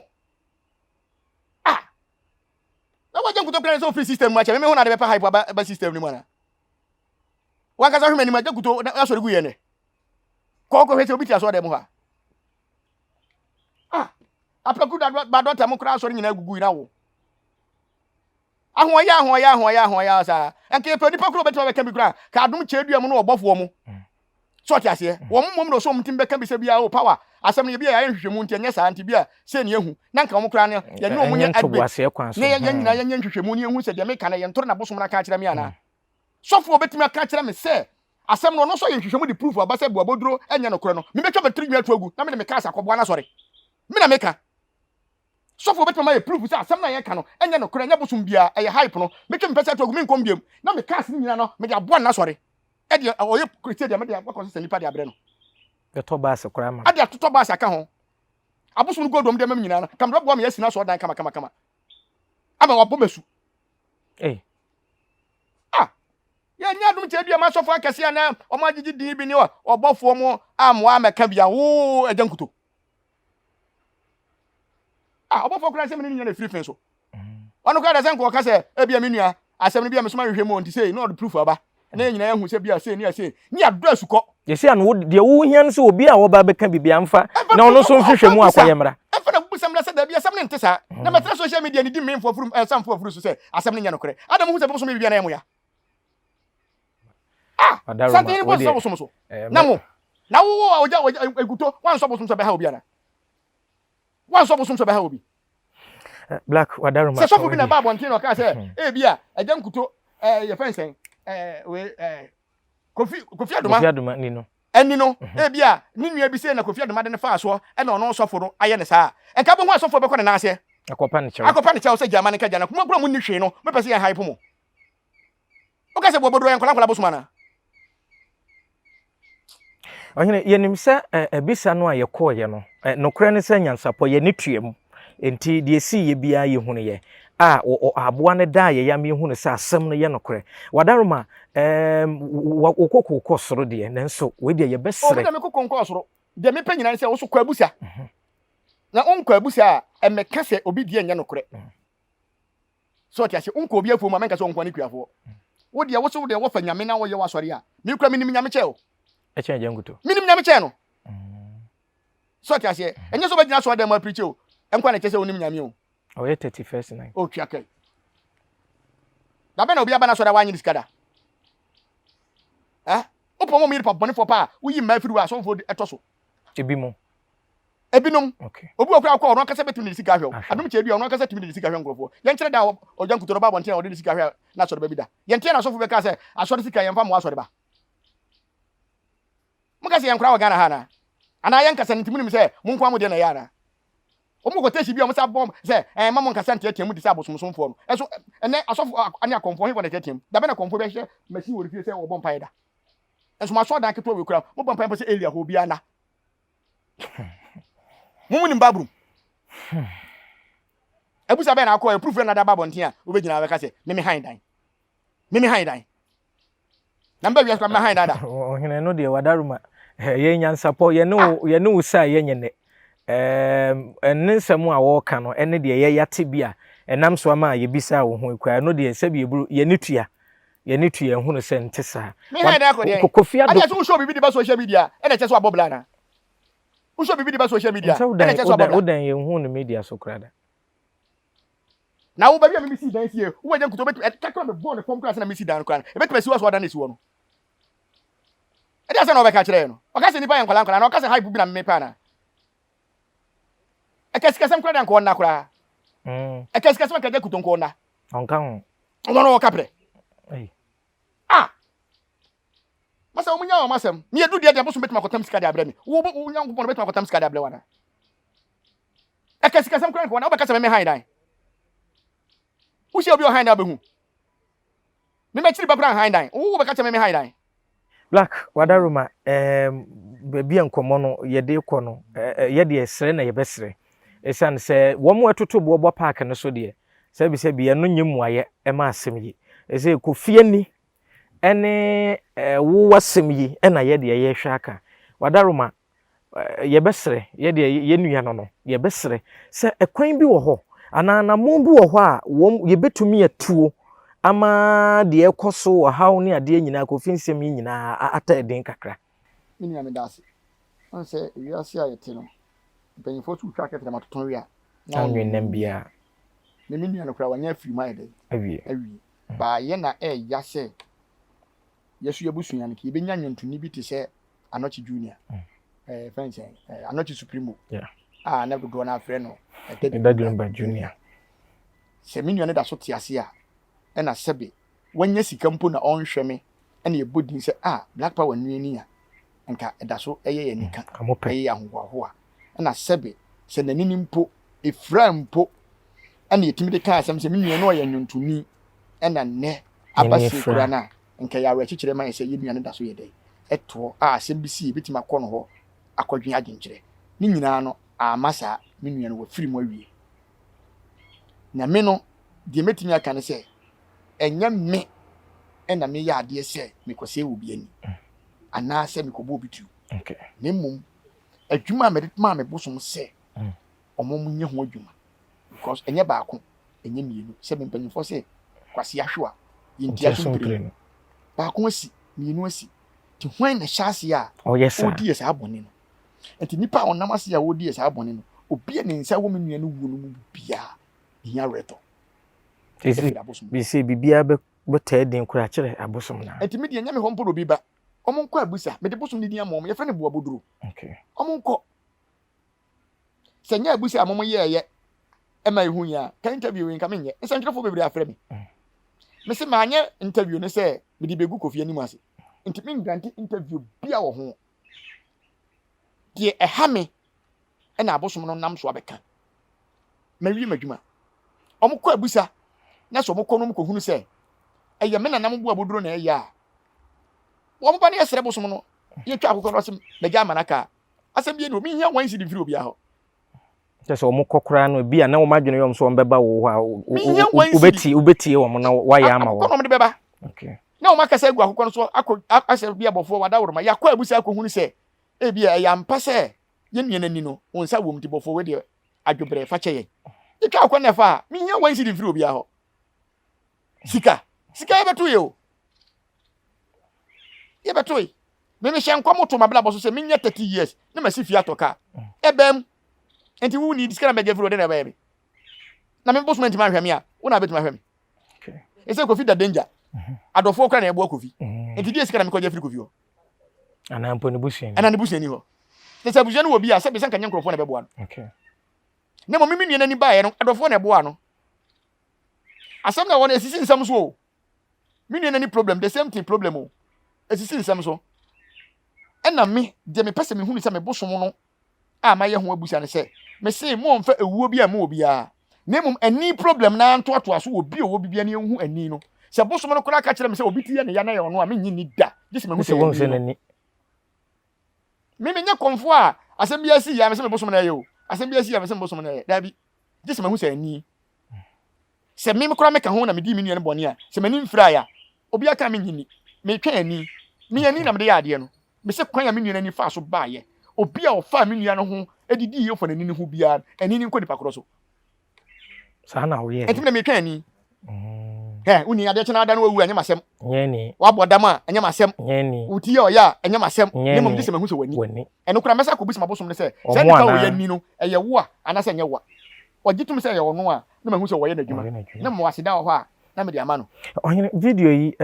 Speaker 1: na wa jangu to plan so free system ma che me ho na de be pa hype ba system ni mo na waka sa hwema ni maja kuto na so gu ye ne ko hwete obi ti aso dem ho apaku da ba dota mo kra so nyina gugu ina wo ahoya sa enke pe nipa kro beti ba kan bi kra ka adom chedua mu no obofo mu so ti ase wo mom no so mtim be kan bi se bia o power asem ne bia ya nhwehwemu nti nya sa nti bia se ne ehu na nka mo kra ne ye ne omunye adbe ne ye nyina ye nhwehwemu ne ehu se de me kan ye ntoro na bosom na ka kire me ana sofo betimi aka kire me se asem no so ye nhwehwemu di proof aba se bo boduro enya no kro no me betwa betri nwa atu na me ka sa kobo na sori me na me ka sofo betimi ma proof se asem na ye ka no enya no kro enya bosom bia eye hype no me twa me pesa atu agu me nkom biem na me ka se nyina no me de abo na sori e de oye Christian de me de akwa se nipa de abre no
Speaker 5: the tobas kra ma
Speaker 1: ade to tobas aka ho abosom godom de mam nyina no kam do bo me yasina so dan kama aba wabo mesu ya nya dum che bia ma sofo akese na o ma gigi din bi ni o obofo mo amwa ameka bia wo ajankuto obofo kura se me ni nya na free fen so onu kura da sen ko ka se e bia me nua asem ni bia me so ma hwehwe mo nti say no the proof aba na nyina ehu se bia say ni ado asuko
Speaker 5: yesi an wo de wo hian se obi a wo ba beka bibia mfa na ono so hwehwe mu akoyemra
Speaker 1: efa na bu samla se da bia asem ni ntesa na metra social media ni di me mfo furu samfo furu so se asem ni nya no kure adam hu se bo so me bibia na emu ya something was so namo na wo oja eguto wan so bosom so be ha obi ana wan so bosom so be ha obi
Speaker 5: black wadaruma
Speaker 1: se so fu bi na babo ntin no ka se e bia eja nkuto ye fensen we kofi aduma
Speaker 5: ni no
Speaker 1: eni no e bia ni nua bi se na kofi aduma de ne fa so e na ono sofo no aye ne saa e ka bo hu asofo be ko ne na ase
Speaker 5: akopa ne chew
Speaker 1: se jamani ka jana kuma bro mu ni hwe no me pese ya hype mu o ka se bobodo en kola bosumana
Speaker 5: ohene yenim se ebisa no a yekoye no nokra ne se nyansapo ye ne tuam enti de esi ye bia ye hunu ye aboa ne da ye yam ye hunu se asem no ye nokra wadaruma okoko kosoro de nanso we de ye besere
Speaker 1: o de me kokon kosoro de me panyina se wo so kwa abusa na onkwa abusa me kase obi de nya nokra so ti ase onkwa obi afu ma menka so onkwa ne kuafo wo de wo so de wo fa nyame na wo ye wasori a me kura minim nyame cheo
Speaker 5: eche janguto
Speaker 1: minim nyame che no so ti ase enye so bagina so dem ma preach o enkwa na che se onim nyame o
Speaker 5: o ye 31st night
Speaker 1: o twa kai da be na obi aba na so da wanyi diskada opo mo mi pa bone for pa wo yi ma firu a so fo etoso ebinom
Speaker 5: okay
Speaker 1: obi okura akwa ono akasa betumi de sika hwe adum che bia ono akasa tumi de sika hwe nkrofo ye nkyere da ojankuto no ba bonte na de sika hwe na so de ba bi da ye ntie na so fo be ka se aso de sika ye mfa mo aso de ba mukase yankura wa Ghana hana ana yankasa ntimi nim se munkwa mu de na yana omu ko teshi bia mo sa bom se mama nkasa ntie tiemu de sa bosomsomfo no eso ene asofo ani akonfo he wona tetiem da be na konfo be hye machi wo rifie se wo bom paida enso ma so dan keto we kura mo bom paida se elia ho bia na mumu ni babru ebusa be na akọ proof na da babon tia obegina we ka se meme han dan na mba wiasa me han dan
Speaker 5: ohene no de wadaruma ye nyansapo ye ne usa ye nyene ensem a wo ka no ene de ye yate bia enam so ama ye bisa wo ho ekwa no de se bia ye ne tua hu no se ntesa
Speaker 1: me han dan ko de
Speaker 5: kokofia do
Speaker 1: aja so show bibi di ba social media ene che so abobla na usho bibi di ba social media ene che so abobla
Speaker 5: odan ye hu no media so krada
Speaker 1: na wo ba bia me si dan sie wo waje nkuto betu kakra me bon form class na me si dan kra e betu si waso dan esi wo no e dia se na obeka kire no o ka se nipa yankwala na o ka se hype bi na me pa na e ka sikasam kra dan ko na kra e ka sikasam ka de kuton ko na
Speaker 5: onka ho
Speaker 1: no kapre masa o munya o masem me edu de boso betu makotam sika de abre me wo nya ngopon betu makotam sika de abre wana e ka sikasam kra ko na obeka se me han dan ushi obi o han dan behu me ma chiri bakura han dan wo beka cheme me han dan
Speaker 5: black wadaruma bia nkomo no ye de kɔ no ye de esre na ye besre esan se wo mo atoto bo park no so de se bi no nyimuaye e ma asem yi ese ko fie ni ene wo wasem yi e na ye de ye hwa aka wadaruma ye besre ye de ye nua no ye besre se ekwan bi wo ho anana mo bi wo ho a wo ye betumi atuo ama de ekoso wo haw ne ade nyina ko finsem nyina ata den kakra
Speaker 1: Mini ame dase. On say wiase a yete no. Mpanyimfo tu twa kete matoton wi a.
Speaker 5: anwen bia
Speaker 1: Me mini anu kra wanya afiri mai de.
Speaker 5: awie
Speaker 1: Ba ye na ya se. Yesu yebusunya ne ki benya nyontuni bi te se Anochi Junior. Fence Anochi Supremo.
Speaker 5: Yeah.
Speaker 1: Na do na afre no.
Speaker 5: Edadumba Junior.
Speaker 1: Se mini anu da so te ase a. E na sebe. Wanya sika mpo na onhwe me. E na yebodin se Black Power nuani a. Nka eda so eye nika. Eye ahonhoa. E na sebe se nanini mpo efra mpo e na yetimi de ka asem se mini anu oye nyontuni e na ne abasi kura na nka ya we chichire man se yenu anu da so yedai eto asem bisi bitima kɔ no ho akɔdwen agenkyere ni nyina no amasa minu anu wo firi mu awie na me no de metimi aka ne se enya me e na me ya ade se me kɔse wo bi ani ana se me kɔbɔ bitu
Speaker 5: okay
Speaker 1: ne mum adwuma me de ma me bosom se omom nye ho adwuma because enye baako enye mienu se me mpanyimfo se kwase ahwe a yintia tumpire baako asi mienu asi ti hwan na hyase a odi esa abone no enti nipa onam ase a odi esa abone no obi ne nsa wo menua no wu no mu bia hia reto
Speaker 5: bi se bibia be tedin kura kire abosom na
Speaker 1: enti me de nya me ho mpo bi ba omonko abusa me de bosom ni amom ye fa ne bo aboduro
Speaker 5: okay
Speaker 1: omonko senya abusa amom ye ema ihu ya ka interview nka menye nsantwefo bebre afre me me se ma anya interview ne se me di begu Kofi Anim ase nti me grant interview bia wo ho die eha me na abosom no nam so abeka ma wi madwuma omko abusa na so omko no mko hunu se eye me na nam bu aboduro na eye a wo mpa ne yesere bosom no ye twa akokoro sim na gya manaka asem bia no mi hia wan si di firi obi aho
Speaker 5: so omko kora no bia na wo madwene yom so ombeba wo ha ubeti wo mo na waya ama wo
Speaker 1: no me beba
Speaker 5: okay
Speaker 1: na wo makasa egu akokoro so ase bia bofo wada woroma yakwa abusa akohunu se e bia ya mpa se ye nuana ni no wonsa wo mti bofo we de adwobre fa cheye itwa akwa na fa mi hia wan si di firi obi aho sika yebeto ye o yebeto ye me hye nkwa moto mabla boso se minya 30 years na masifi atoka ebem enti wu ni diskara meje firi ode na baby na me boso menti ma hwame a wo na betima hwame
Speaker 5: okay
Speaker 1: ese Kofi da danger adofo kra na ebo Kofi enti die diskara me koja firi Kofi ho
Speaker 5: ana mpo ne busuani
Speaker 1: ho tese busuani wo bi a se be sanka nyankrofo na bebo ano
Speaker 5: okay
Speaker 1: ne mo mimi nuana ni baaye no adofo na ebo ano asem na wona esisi nsam so o mi nuana ni problem the same thing problem o esisi nsam so ena me de me pese me hunu se me bosom no a ma ye ho abusa ne se me se mo mfa ewuo bi a mo obi a na mum ani problem na nto aso obi o obi bia ne hu ani no se bosom no kora ka kire me se obi tiye ne ya na ye no a me nyi ni da jesi me hu se
Speaker 5: won se nani
Speaker 1: me nya konfo a asem bia si ya me se me bosom na ye o asem bia si ya me se me bosom na ye da bi jesi me hu se ani se me kora me ka ho na me di me nuane bone a se me ni mfira ya obi aka me nyini me twa ani me ani na me de ya ade no me se kwan ya me nuane ni fa so ba ye obi a ofa me nuane ho edidi ye fo na ni ho bia ani ni nkodi pakoro so
Speaker 5: sana wo ye
Speaker 1: enti me twa ani uni ade chena ada no wu anya masem
Speaker 5: nye ni
Speaker 1: wabo dam a anya masem
Speaker 5: nye ni
Speaker 1: uti ye oya anya masem ne mom dise mahu so wani eno kura mesa ko bisima bosom ne se se ne ka wo ya ni no eye wo a ana se nye wo ogitum se ye wo no a ne mahu so wo ye na dwuma ne mo aseda ho a na me de ama no
Speaker 5: onye video yi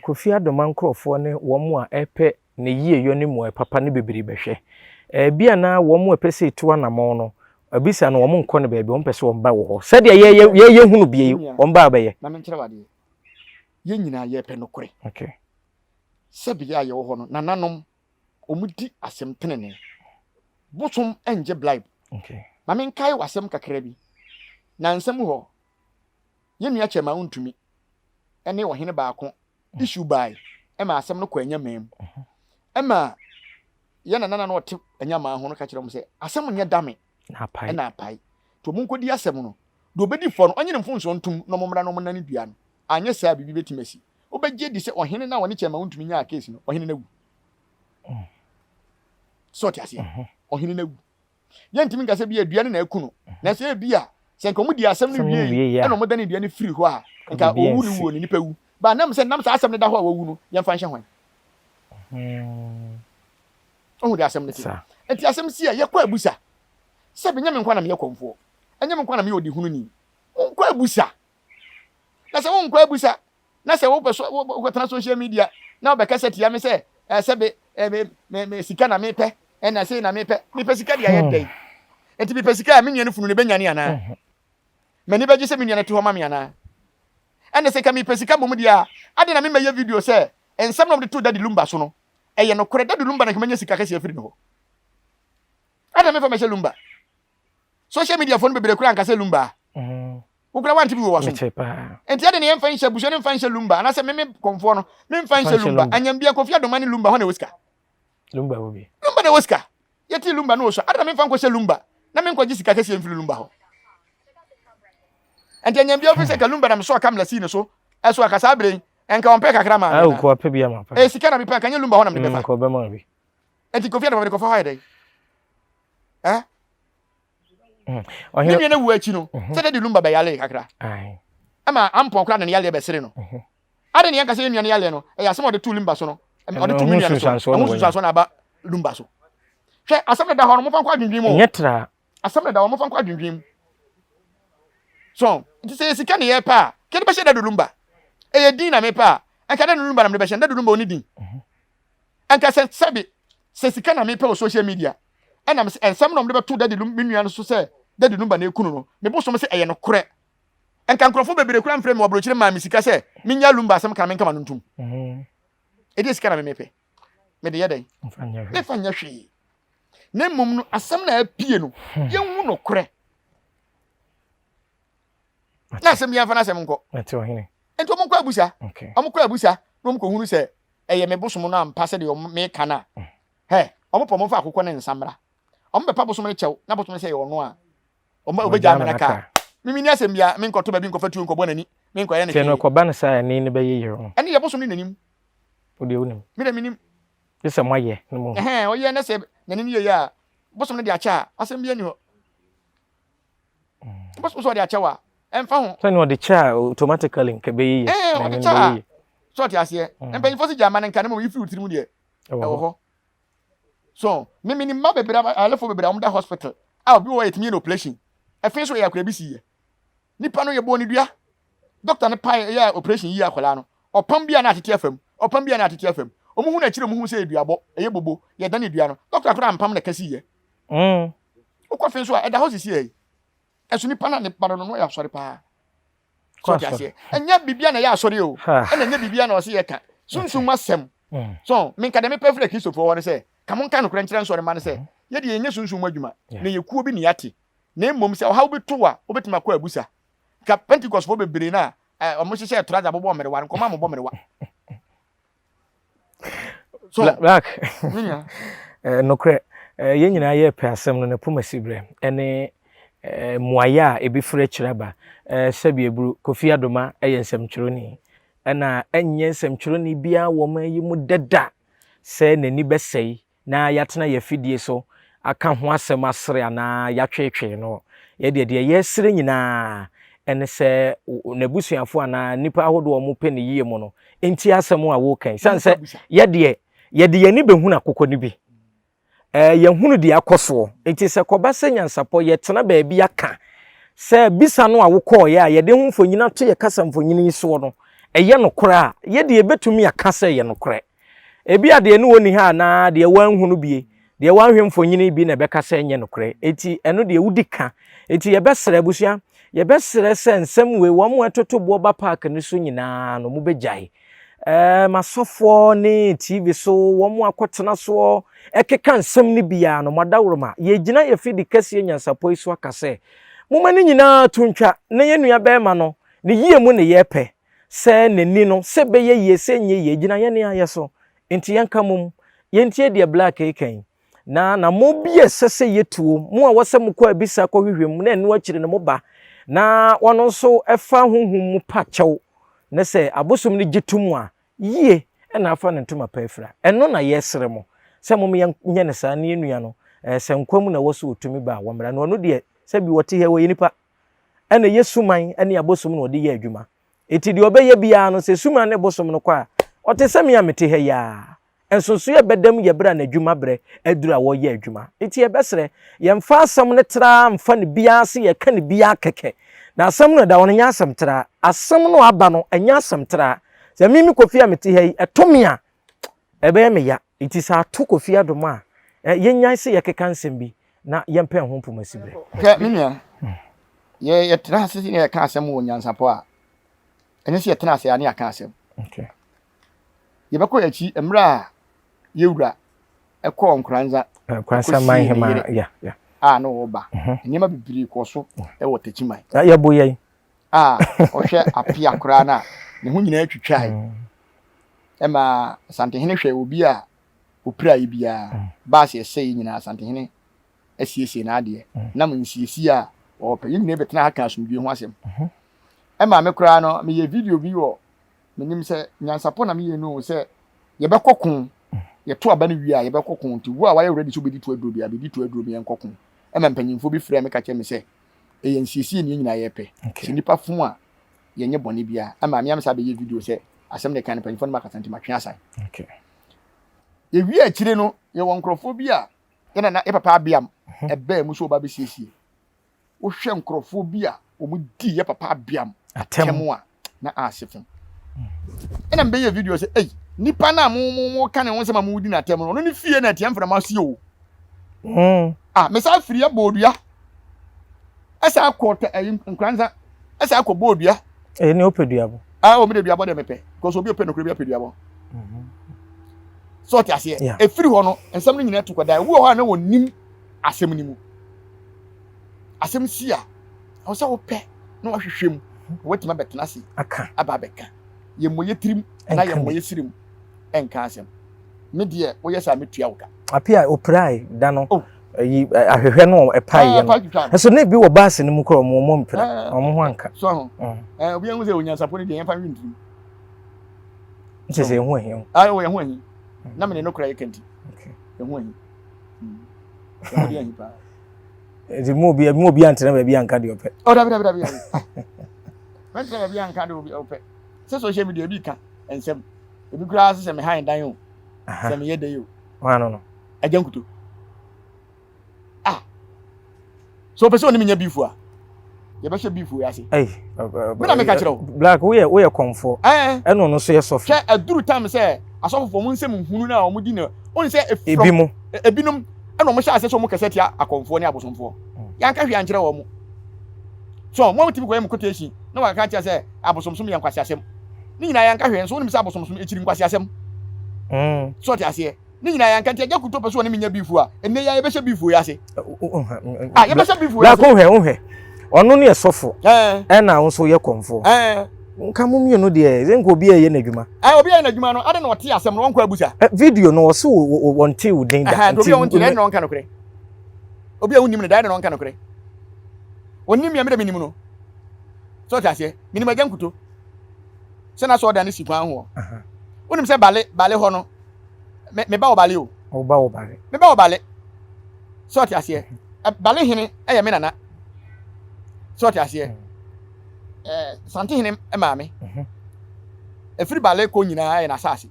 Speaker 5: Kofi Adoma nkrofo ne wo mo a epe ne yie yo ne mo papa ne bebiri behwe bia na wo mo epese tuwa na mo no abisa no wo mo nkɔ ne baabi wo mpese wo mba wo ho sɛ de ye hunu bie wo mba abaye
Speaker 1: na me nkyere wade ye nyina ye pɛ no kore
Speaker 5: okay
Speaker 1: sɛ bia ye wo ho no nananom omudi asɛm tenene bosom enje blibe
Speaker 5: okay
Speaker 1: ma me nkai wasɛm kakra bi na nsɛm ho ye nua kyema untumi ene wo hene baako issue by ema asɛm no kɔ anya mam ema ye nanana no ɔte anya ma ho no ka kyerɛ mo sɛ asɛm nyɛ dame na pai to mun kodi asɛm no do obedi fo no ɔnyene mfo nso ntum no momra no monani dua no anya saa bibi betimasi obegye di sɛ ɔhene na wɔne kyema untumi nya case no ɔhene na wu so ti ase ɔhene na wu ye ntimi nka sɛ bi adua no na aku no na sɛ bi a se nka mu di asɛm no wie ɛna mo da ne dua ne free hɔ a nka owu ni wo ni nipa wu ba nam se nam sa asɛm ne da hɔ a wowu no yɛmfa nhye hwan ohu di asɛm ne ti enti asɛm si a yɛkɔ abusa sɛ benyame nkwa na me yɛkɔmfo ɛnyame nkwa na me odi hunu ni nkɔ abusa na sɛ wo nkɔ abusa na sɛ wo pɛso wo tena social media na wo bɛka sɛ tia me sɛ sɛ me sika na me pɛ ɛna sɛ na me pɛ sika dia yɛ dai enti me pɛ sika a me nua no funu ne bɛnyane ana mani bɛgye sɛ me nua no te hɔ ma me ana ɛna sɛ ka me pɛ sika mom dia ade na me mɛyɛ video sɛ ensɛm na mo de to Daddy Lumba so no ɛyɛ no korɛ Daddy Lumba na kemanya sika kɛse afiri no hɔ ade me fa mɛhyɛ Lumba social media phone bebere kura anka sɛ Lumba ukura wanti bi wo waso enti ade ne yɛmfa nhyɛ buso ne mfa nhyɛ Lumba ana sɛ me konfo no me mfa nhyɛ Lumba anyambia Kofi Adoma ne Lumba hɔ na woska
Speaker 5: Lumba wo bi
Speaker 1: Lumba na woska yɛti Lumba no so ade na me mfa nkɔ hyɛ Lumba na me nkɔ gye sika kɛse mfiri Lumba hɔ enti anyambia ofi sɛ ka Lumba na me so akamla si ne so ɛso akasa abre enka on pɛ kakra ma
Speaker 5: ko apɛ bia ma pa
Speaker 1: sika na me pɛ ka nye Lumba hɔ na me bɛfa
Speaker 5: ko bɛ ma bi
Speaker 1: enti Kofi Adoma de Kofi hɔ dai Ɔhene na wu achi no sɛ Daddy Lumba bɛ yale kakra ama ampon kra na yale bɛ sere no ade ne yanka sɛ nua ne yale no ɛyɛ asɛm ɔde tu Lumba so no ɔde tu nua no so ɔmo susu na aba Lumba so hwɛ asɛm ne da hɔ no mo fa nkɔ adwendwen mu
Speaker 5: nyetra
Speaker 1: asɛm ne da hɔ mo fa nkɔ adwendwen mu so nti sɛ sika ne yɛ pa kɛde bɛ hyɛ Daddy Lumba ɛyɛ din na me pa anka Daddy Lumba na me bɛ hyɛ Daddy Lumba oni din anka sɛ sɛbi sɛ sika na me pa o social media ɛna ensɛm na mo de bɛto Daddy Lumba nua no so sɛ Daddy Lumba na ekunu no me bosom sɛ ɛyɛ no korɛ enka nkrofo bebere kura mfrɛ me obrochire ma me sika sɛ menya Lumba asɛm kan me nka ma no ntum edi sika na me mepe me de yɛdɛn me fa nya hwee na mmom no asɛm na apie no yɛnhu no korɛ na asɛm yɛn fa na asɛm nkɔ
Speaker 5: ɛte ɔhene
Speaker 1: enti ɔmo kɔ abusa ɔmo kɔ abusa na ɔmo kɔ hunu sɛ ɛyɛ me bosom no ampa sɛ de ɔmo me kana he ɔmo pɔ ɔmo fa akokɔ ne nsamra ɔmo bɛpa bosom ne kyɛw na bosom sɛ yɛ ɔno a ɔmo obegya me na ka mimi ni asɛm bia me nkɔto ba bi nkɔfa tuo nkɔbɔ nani me nkɔyɛ ne
Speaker 5: teno kɔba ne saa ne bɛyɛ yero
Speaker 1: ɛne yɛ bosom ne nanim
Speaker 5: o de wonim
Speaker 1: me de minim
Speaker 5: yesɛ moayɛ ne mo
Speaker 1: ɔyɛ ne sɛ nani ne yɛ a bosom ne de akyɛ a asɛm bia ni hɔ bosom so de akyɛ wa ɛmfa ho
Speaker 5: sɛ ne ɔde kyɛ automatically nke bɛyɛ
Speaker 1: ɔde kyɛ so ɔte aseɛ mpanyinfo si gyama ne nka ne mo yifi utiri mu deɛ ɛwɔ hɔ so mimi ni ma bebre alefo bebre am da hospital a obi wo yetimi no operation efin so yɛ akura bi si yɛ nipa no yɛ bo ni dua doctor ne pa yɛ operation yi akola no opam bia na atete afam opam bia na atete afam omu hu na kyire mu hu sɛ eduabɔ ɛyɛ bobo yɛ da ne dua no doctor akora ampam na kasi yɛ ukɔ so a ɛda ho sisi yɛ ɛso nipa na ne pa no no yɛ asɔre pa so ya se enya bibia na yɛ asɔre o ɛna enya bibia na ɔse yɛ ka sunsun masɛm so me nka de me pɛfrɛ Christopher wɔ ne sɛ kamo nka no kora nkyerɛ nsɔre ma ne sɛ yɛ de yɛnyɛ sunsun mu adwuma na yɛ kuo bi ne yate na mmom sɛ ɔhaw bi to a obetuma kɔ abusa ka Pentecost fo bebre na ɔmo hyehyɛ toraja bɔbɔ mmerewa no kɔma mo bɔ mmerewa so
Speaker 5: black nokre yɛ nyinaa yɛ pɛ asɛm no na poma sibrɛ ɛne muaya ebi frɛ kyeraba sɛbi ebru Kofi Adoma ɛyɛ nsɛmtwerɛni ɛna ɛnyɛ nsɛmtwerɛni bia wɔ ma yi mu deda sɛ n'ani bɛsɛi na yɛatena yɛ fidie so aka ho asɛm asere ana yɛatwetwe no yɛde deɛ yɛsere nyinaa ɛne sɛ n'abusuafo ana nipa ahodoɔ mo pɛ ne yie mu no enti asɛm a wokan san sɛ yɛde yɛni bɛhu na kokɔ ni bi yɛhunu de akɔsoɔ enti sɛ kɔba sɛ nyansapɔ yɛtena baabi aka sɛ bisa no a wokɔɔ yɛ a yɛde ho mfonyina to yɛ kasa mfonyina yi soɔ no ɛyɛ no korɛ a yɛde yɛbɛtumi aka sɛ yɛ no korɛ ebi ade ne woni ha na de wanhunu bie de wanhwe mfonyini bi na bɛka sɛ nyɛ no korɛ eti ɛno de wudi ka eti yɛbɛsrɛ abusua yɛbɛsrɛ sɛ nsɛm we wɔn mo atoto bo ba park ne so nyinaa no mo begyae masɔfoɔ ne TV so wɔn mo akɔtena so ɛkeka nsɛm ne bia no madawroma yɛgyina yɛfidi kɛseɛ nyansapɔ yi so aka sɛ moma ne nyinaa tontwa na yɛ nua bɛɛma no ne yie mu ne yɛpɛ sɛ n'ani no sɛ bɛyɛ yie sɛ nyɛ yie gyina yɛ ne ayɛ so enti yɛnka mom yɛntie deɛ black ekan na mo bi ɛsɛ sɛ yɛtuo mo a wɔsɛ mo kɔ abisa kɔ hwehwem na ɛno akyire ne mo ba na wɔno nso ɛfa honhom mu pa kyɛw ne sɛ abosom ne gyetum a yie ɛna afa ne ntoma pa afira ɛno na yɛsere mo sɛ mo nyɛ ne saa ne yɛnua no sɛ nkwam na wɔso otumi ba wɔmmra no ɔno deɛ sɛ bi wɔte hɛ wɔ nipa ɛna yɛ suman ɛne abosom no ɔde yɛ adwuma eti de ɔbɛyɛ bia no sɛ suman ne bosom no kwa ɔte sɛ me a mete ha ya ensonso yɛ bɛdam yɛ bra na adwuma brɛ adura wɔyɛ adwuma eti yɛ bɛsrɛ yɛmfa asɛm ne tra mfa ne bia se yɛ ka ne bia kɛkɛ na asɛm no da wɔn nya asɛm tra asɛm no aba no anya asɛm tra sɛ mimi Kofi a mete ha yi ɛtome a ɛbɛyɛ me ya eti sa ato Kofi adom a yɛnya se yɛkeka nsɛm bi na yɛmpɛ ho mpomasi brɛ
Speaker 1: kɛ minia yɛ tra ase ne yɛ ka asɛm wɔ nyansapo a ɛne se yɛ tra ase ane aka asɛm
Speaker 5: okay
Speaker 1: yɛbɛkɔ yɛkyi emra yewura ɛkɔ nkranza
Speaker 5: man hema ya
Speaker 1: no wo ba nyema bibiri kɔ so ɛwɔ tachiman
Speaker 5: ya boyɛ
Speaker 1: ɔhwɛ apia kora na ne ho nyina atwitwae ɛma santehene hwɛ obi a opira yi bia baas yɛ sɛ nyina santehene asiesie na ade na mo nsiesie a ɔpɛ yi nyina betena aka asomdwe ho asɛm ɛma me kora no me yɛ video bi wɔ menim sɛ nyansapo na me yɛ no sɛ yɛbɛkɔ kon yɛto aba no wie a yɛbɛkɔ kon ti wo a wayɛ ready so bedi to aduro bia bedi to aduro bi yɛnkɔ kon ɛma mpanyimfo bi frɛ me ka kyɛ me sɛ ɛyɛ nsiesie ne nyina yɛpɛ sɛ nipa fom a yɛnyɛ bɔne bia ɛma me am sɛ abɛyɛ video sɛ asɛm ne kan mpanyimfo no makasa nti matwe asan
Speaker 5: okay
Speaker 1: yɛwie akyire no yɛwɔ nkrɔfo bi a yɛna na yɛ papa abiam ɛbɛɛ mu so ba bɛsiesie wo hwɛ nkrɔfo bi a ɔmu di yɛ papa abiam atɛm a na asefo ɛna mbɛyɛ video sɛ ei nipa na mo ka ne ho sɛ ma mo di na atɛm no ne fie na atiam fra ma sie o mesa firi ya bodua asa akɔta nkranza asa akɔ bodua
Speaker 5: ne opedua bo
Speaker 1: o me de dua bo de mepɛ because obi opɛ no kura bi apedua bo so ti ase e firi hɔ no nsɛm no nyina to kɔda wo hɔ na wonim asɛm ni mu asɛm si a wo sɛ wo pɛ na wo hwehwem wotima betena se
Speaker 5: aka
Speaker 1: aba beka ye moye tirim na ye moye sirim enka asɛm me de wo yɛ sa metua wo ka
Speaker 5: apia oprai da no yi ahwehwɛ no ɛpae yɛ so na bi wɔ baase no mu kɔ mo mpira ɔmo ho anka
Speaker 1: so ho obi an wo sɛ onyansapo ne de yɛmfa nwintu
Speaker 5: nti sɛ ho ahia
Speaker 1: wo yɛ ho ahia na me ne no kora yɛ kanti yɛ ho ahia yɛ ho ahia pa
Speaker 5: edi mo bi antena ba bi anka de opɛ
Speaker 1: da bi wɛntra ba bi anka de opɛ sɛ social media bi ka ensɛm ebi kura sɛ me han dan o sɛ me yɛ da yo
Speaker 5: wa no
Speaker 1: agyankuto so person ni menya bifu a ye be hye bifu ya se me na me ka kire
Speaker 5: black we ye konfo eno no so ye soft
Speaker 1: hye aduru time se asofofo mu nsem hunu na omu di na oni se ebinum eno mo hye ase so mo kase tia akonfo ne abosomfo yan ka hwe an kire wo mu so mo tibi ko yem quotation na wa ka tia se abosomsom yan kwase asem ni nyina yan ka hwe so oni se abosomsom ekiri nkwase asem so ti ase ni nyina yan kan tie jakuto peso ne menya bifu a enne ya ye be hye bifu ya se ye be hye bifu ya
Speaker 5: se la ko hwe ono ne esofo na wo so ye konfo nka mumye no de ze nko bi ye na adwuma
Speaker 1: obi ye na adwuma no ade na ote asem no wonko abusa
Speaker 5: video no wo so wonte wo den da
Speaker 1: obi wonte na no nka no kre obi awunim ne da na no nka no kre onim ya me da minim no so ta se minim ajankuto se na so da ne si kwan ho onim se bale ho no me ba obale o
Speaker 5: ba obale
Speaker 1: me ba obale so ti ase bale hene e ye me nana so ti ase santi hene e ma me efiri bale ko nyina e na sase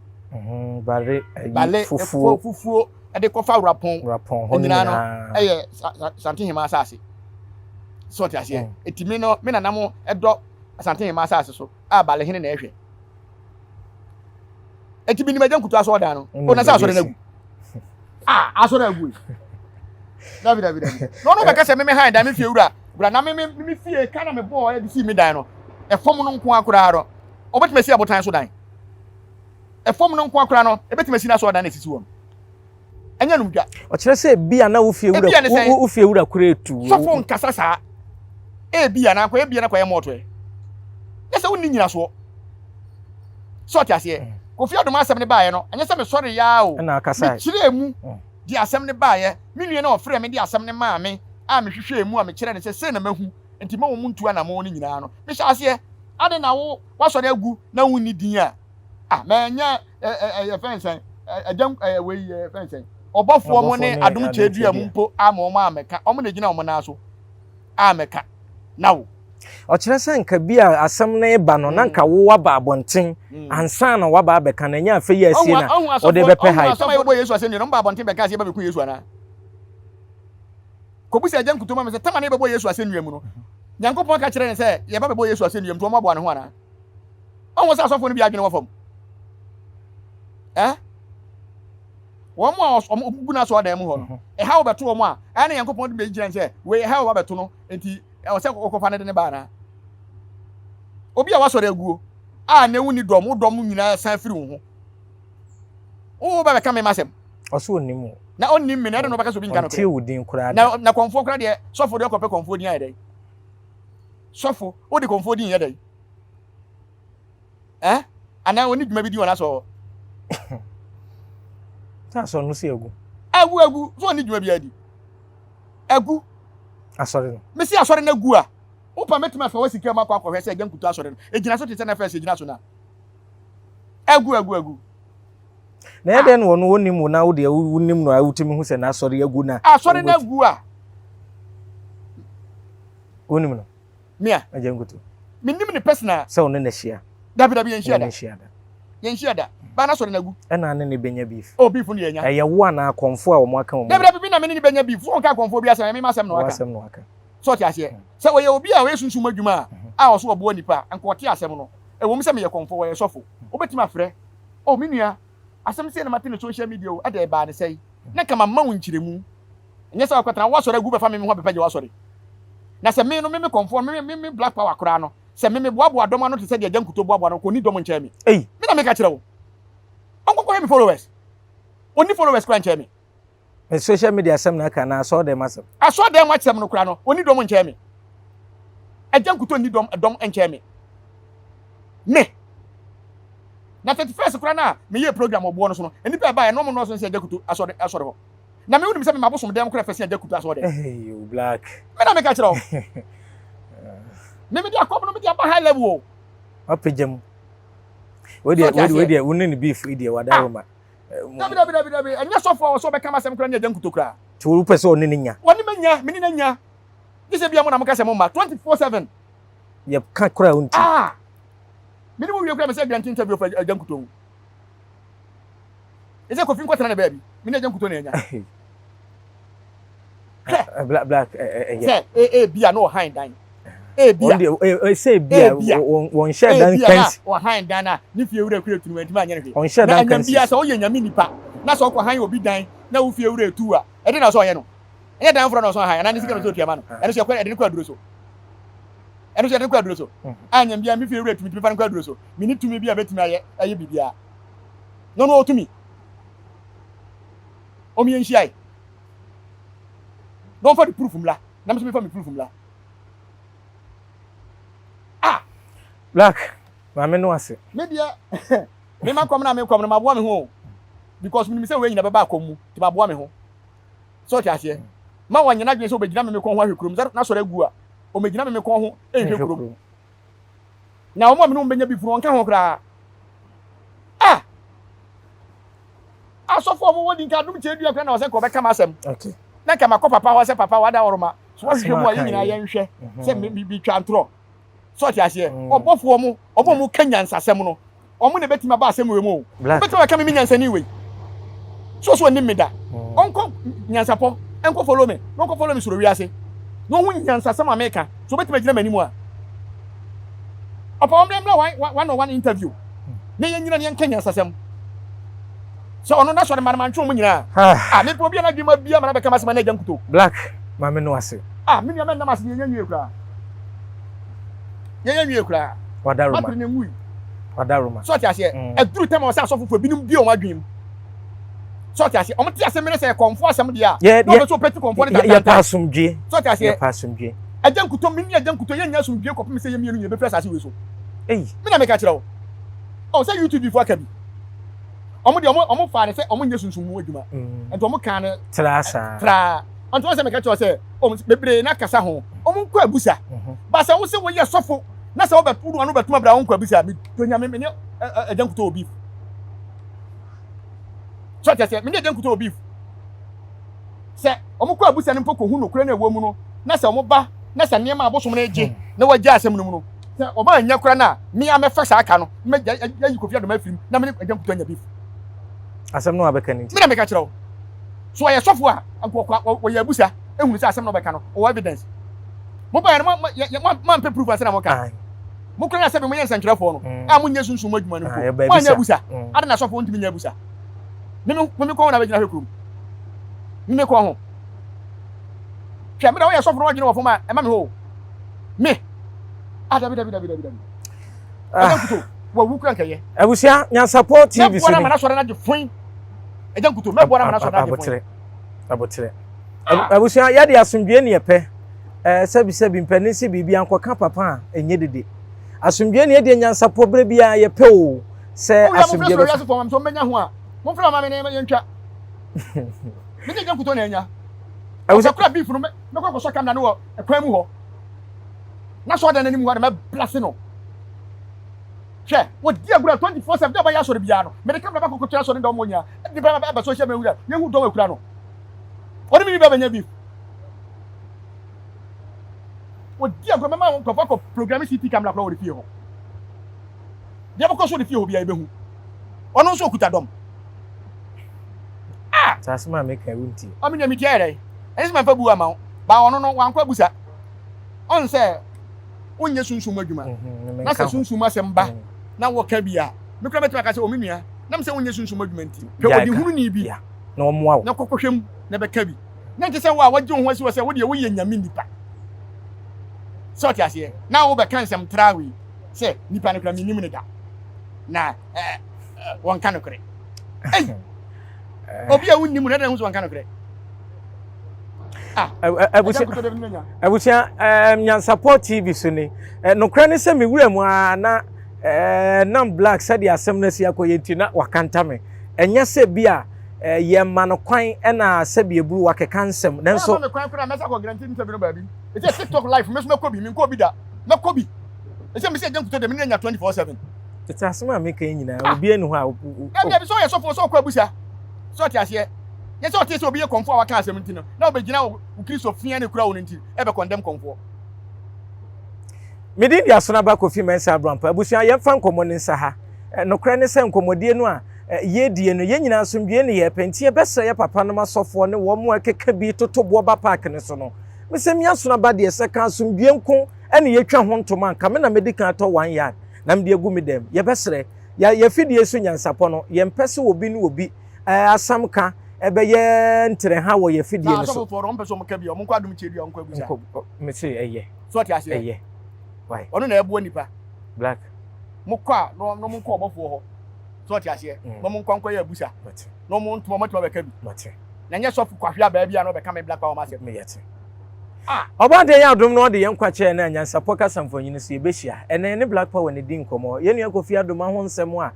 Speaker 5: bale
Speaker 1: fufuo e de ko fa rapon
Speaker 5: ho
Speaker 1: nyina no e ye santi hene ma sase so ti ase etimi no me nana mo e do santi hene ma sase so bale hene na ehwe eti bi ni majan kutu aso da no o na sa aso na gu aso na gu David no be ka se me han da me fie wura na me fie ka na me bo e di si me dan no e fom no nko akura ro obetima si abotan so dan e fom no nko akura no e betima si na so dan na sisi won anya num dwa
Speaker 5: o kire se bia na wo fie wura kura etu
Speaker 1: so fo nkasa sa bia na kwa ye moto e yesa woni nyina so ti ase Kofi adom asɛm ne baaye no anya sɛ me sɔre ya o
Speaker 5: na akasa
Speaker 1: kyerɛ mu di asɛm ne baaye me nua na ofrɛ me di asɛm ne maa me a me hwehwɛ mu a me kyerɛ ne sɛ se na mahu enti ma wo mu ntua na mo ne nyinaa no me hyɛ ase ade na wo wasɔre agu na wo ni din a ma nya fɛnsen agam we fɛnsen ɔbɔfoɔ mo ne adom kyɛdua mu mpo ama ɔmo ameka ɔmo na gina ɔmo na so ameka na wo
Speaker 5: Ochire senka bi a asem na eba no na nka wo waba abonten ansa na waba abeka na nya afa yi asie na ode bepe hai
Speaker 1: asoma yebo Yesu aseni no mba abonten beka asie ba beku Yesu ana kobusi agyan kutuma me se tama na bebo Yesu aseni mu no Nyankopon ka kire ne se ye ba bebo Yesu aseni mu to mo abo ne ho ana onwo sa asofo no bi adwene wo fam wo mo obu na so odan mu ho no ha wo beto wo mo a na Nyankopon de be gira ne se we ha wo ba beto no enti e se kokofa ne de ba na obi a wasore aguo a na ewu ni dom nyina san firi wo ho wo ba be ka me masem
Speaker 5: oso onimu
Speaker 1: na onnim me na de no ba ka so bi nka no
Speaker 5: tie wudin kura
Speaker 1: na konfo kura de sofo de kope konfo din ayedai sofo o de konfo din yedai ana oni dwuma bi di wona so
Speaker 5: ta so no se agu
Speaker 1: so oni dwuma bi adi agu
Speaker 5: asore no
Speaker 1: me si asore na gu a wo pa metima fa wasika ma kwa hwe se agyan kutu asore no ejina so tete na fa se ejina so na agu
Speaker 5: na ede no wono wonimu na wo de wonim no awutimi hu se na asore agu na
Speaker 1: asore na gu a
Speaker 5: wonim no
Speaker 1: mia
Speaker 5: agyan kutu
Speaker 1: minim ni personal
Speaker 5: se wono na hia
Speaker 1: dabi yenhia da ba na asore na gu
Speaker 5: ena ne benya beef
Speaker 1: beef no yenya
Speaker 5: eye wo na konfo a wo aka wo
Speaker 1: dabi bi na me ni benya beef wo ka konfo bi asem me masem no aka so ti ase se wo ye obi a we sunsun adwuma a wo so obo nipa anko te asem no e wo mi se me ye konfo wo ye sofo obetima frɛ minua asem se na mate ne social media o ade ba ne sei na kama ma wo nkiremu enye se wakotana wo sɔre gu be fa me ho bepaje wo sɔre na se me no me konfo me black power kora no se me boaboa dɔm ano te se de agyan kuto boaboa no ko ni dɔm nkyɛ me me na me ka kyerɛ wo onko me followers oni followers kora nkyɛ me
Speaker 5: social media asem na aka na so dem asem
Speaker 1: aso dem wakyem no kora no oni dɔm nkyɛ me agyan kuto ni dɔm nkyɛ me na 31st kura na me ye program obo no so no enipa ba e no mo no so se agyakutu asore ho na me wudi se me mabosom dem kura fese agyakutu asore
Speaker 5: you black
Speaker 1: me na me ka kire o me dia kom no me dia ba high level o
Speaker 5: apejam we dia wonni ni beef we dia wada roma
Speaker 1: dabi enya sofo so be kama sem kura na agyakutu kura
Speaker 5: ti wo pese onni ni nya
Speaker 1: wonni menya me ni na nya dise bia mo na mo ka se mo ma 24/7
Speaker 5: ye ka kura unti
Speaker 1: mini wo kura me say grant interview for agyankuto eze ko fin kwatana na baby mini agyankuto na enya
Speaker 5: black
Speaker 1: say bia no hide dan bia
Speaker 5: say bia won share dan kent
Speaker 1: o hide dan na ni fie wura kura tunu antima anya ne
Speaker 5: on share dan kent
Speaker 1: bia so ye nyame nipa na so ko han obi dan na wo fie wura tu a e de na so ye no enya dan fro na so han na ni sika no so tiama no e no so ko e de ko aduro so eno se de kwa duro so anya bia mi fi ewure tumi fa kwa duro so mi ni tumi bia betumi aye bibia no otumi o mi enhia don't for the proof mla na me fa me proof mla
Speaker 5: black ma me no ase
Speaker 1: me dia me ma kom na ma boa me ho because me say we nyina baba akomu ti ma boa me ho so ti ase ma wanya na dwen so obegina me ko ho ahwekurum na so regu a o megina me ko ho ehwekurum na o mo me no benya bi furu onka ho kra asofo mo wodi nka dum che dua kra na o se ko be kama asem
Speaker 5: okay
Speaker 1: na kama ko papa ho se papa wada oroma so wo hwehwe mu a nyina ye nhwe se bi twa ntro so ti ase obofo mo obo mo kanya nsasem no o mo ne betima ba asem we mo betima ka me nyansani we so ni me da onko nyansapo enko follow me onko follow me suro wi ase no hu nyansasem America so betima gina mani mu a opa omlemla one interview na ye nyina ne kanya nsasem so ono na so de manmancho mu nyina me po bia na dwuma bia ma na be kama asem na agyankuto
Speaker 5: black ma me no ase
Speaker 1: me nua me na mas nyenye kura wadaruma so ti ase eduru tem o se asofo binum bi o wadwem so ti ase o mti ase mere se konfo asem dia no so peti konfo ne
Speaker 5: ya pasumdwe
Speaker 1: so ti ase
Speaker 5: ya pasumdwe
Speaker 1: agyankuto minni agyankuto ye nya asumdwe kopem se ye mienu nye be fresh ase we so me na me ka kire o say YouTube before akabi omo fa ne se omo nya sunsun mu adwuma ento omo kan ne tra anto se me ka kire se o bebre na kasa ho omo nkɔ abusa ba se wo se wo ye sofo na se wo betu anu betuma bra wo nkɔ abusa mi tonya me ne agyankuto obi so ti ase me ne agyankuto obi se omo kɔ abusa ne mpoko hu no kura na ewo mu no na se omo ba na se ne ma abosom na eje na wagya asɛm no mu no sɛ ɔba anya kora na me amɛfa saa aka no me yayi Kofi Adom afirim na me agya nkuto anya beef
Speaker 5: asɛm no abɛka ni
Speaker 1: me na meka kyerɛ wo so ɔyɛ sɔfo a wɔyɛ abusa ehunu sɛ asɛm no bɛka no ɔwɔ evidence mo ba no ma mpɛ proof asɛ na mo ka mo kora na sɛ mo yɛ nsɛntwerɛfoɔ no a mo nyɛ sunsun adwuma no ko mo anya abusa ada na sɔfo ntimi nya abusa me kɔ na bɛgyina hwɛ kurom me kɔ ho hwɛ me na wɔyɛ sɔfo no wɔgyina wɔ fam a ɛma me ho me dabi kuto wa wu kran kɛyɛ
Speaker 5: abusia Nyansapɔ TV
Speaker 1: so ni na sɔre na de foin agya kuto me bɔra na sɔre na de foin
Speaker 5: abotre abusia ya de asomdwe ne yɛpɛ sabi mpanin si biribi ankɔka papa a enye dede asomdwe ne de Nyansapɔ bre bia yɛpɛ o sɛ asomdwe
Speaker 1: bɛ so fo menya ho a mo fra ma me ne yɛntwa me de agya kuto na anya abusia kura beef no me kɔ so kamna no wɔ ekwan mu hɔ na so da nanim ho na me blase no hwɛ wo di agura 24/7 da ba ya so bia no me de kamna ba kokoto so ne da mo nya di ba ba social media yehu do akura no ɔde mi ba banya beef wo di agura me ma ko fa ko program city kamna kora wo de fie ho dia ba ko so de fie ho bia ebehu ɔno so okuta dom
Speaker 5: tasma me ka wunti
Speaker 1: amenya mi tiare ɛnse ma fa bu ama ba ɔno no wan kwa busa on sɛ onye sunsun adwuma na sɛ sunsun asɛm ba na wo ka bia me kura betuma ka sɛ o me nua na me sɛ onye sunsun adwuma nti pe odi hunu ni bi
Speaker 5: na ɔmoa wo
Speaker 1: na kokɔhwem na bɛka bi na nte sɛ wo a wagye ho asi wo sɛ wo de wo yɛ nyame nipa sɛ ɔte aseɛ na wo bɛka nsɛm trawe sɛ nipa no kura minim ne da na wɔn ka no kore ei obi a wunnim na da hu so wɔn ka no kore
Speaker 5: abusia Nyansapɔ TV so ni nokra ne sɛ me wura mu a na nam black sɛ de asɛm na si akɔyɛ nti na wakanta me ɛnyɛ sɛ bi a yɛ ma no kwan ɛna sɛ bi eburu wakeka nsɛm nanso
Speaker 1: me kwan kora mɛsa kɔ guarantee nsɛm no baabi ɛsɛ TikTok live me so mɛkɔ bi me nkɔ bi da mɛkɔ bi ɛsɛ me sɛ agya nkuto de me nya 24/7
Speaker 5: tete asɛm a meka nyina obi anu hɔ a
Speaker 1: ɛbia bi so yɛ sɔfo so kɔ abusa so ɔte aseɛ yɛ sɛ ɔte sɛ obi yɛ kɔmfo a waka asɛm nti no na obɛgyina wo Kristo fia ne kura wo nti ɛbɛ condemn kɔmfo
Speaker 5: medin dia so na ba Kofi Mensa Abrampa abusia yɛmfa nkɔmmɔ ne nsa ha nokra ne sɛ nkɔmmɔdie no a yɛdie no yɛnyina asomdwie ne yɛpɛ nti yɛbɛsɛ yɛ papa no masɔfoɔ ne wɔn mu akeka bi totoboɔ ba park ne so no mesɛ mi aso na ba deɛ sɛ ka asomdwie nko ɛne yɛtwa ho ntoma nka me na medikan atɔ 1 yard na me de agu me dɛm yɛbɛsrɛ yɛfidie so Nyansapɔ no yɛmpɛ sɛ obi ne obi asam ka ɛbɛyɛ ntere ha wɔ yɛfidie no so
Speaker 1: so mpɛ so mo ka bi o mo nkɔ adum kyedi o nkɔ abusa
Speaker 5: me se ɛyɛ
Speaker 1: so ɔte aseɛ
Speaker 5: ɛyɛ why
Speaker 1: ɔno na ɛboa nipa
Speaker 5: black
Speaker 1: mo kɔ a no mo nkɔ ɔbɔfoɔ hɔ so ɔte aseɛ no mo nkɔ nkɔ yɛ abusa no mo ntoma mo tuma bɛka bi na nyɛ sɔfo kwahwe a baabi a no bɛka me black power ma sɛ
Speaker 5: me yɛte ɔba de yɛ adom no ɔde yɛn kwakyɛ na Nyansapɔ kasamfonyini so yɛbɛhyia ɛnɛ ne black power ne di nkɔmmɔ yɛn nua Kofi Adom ho nsɛm a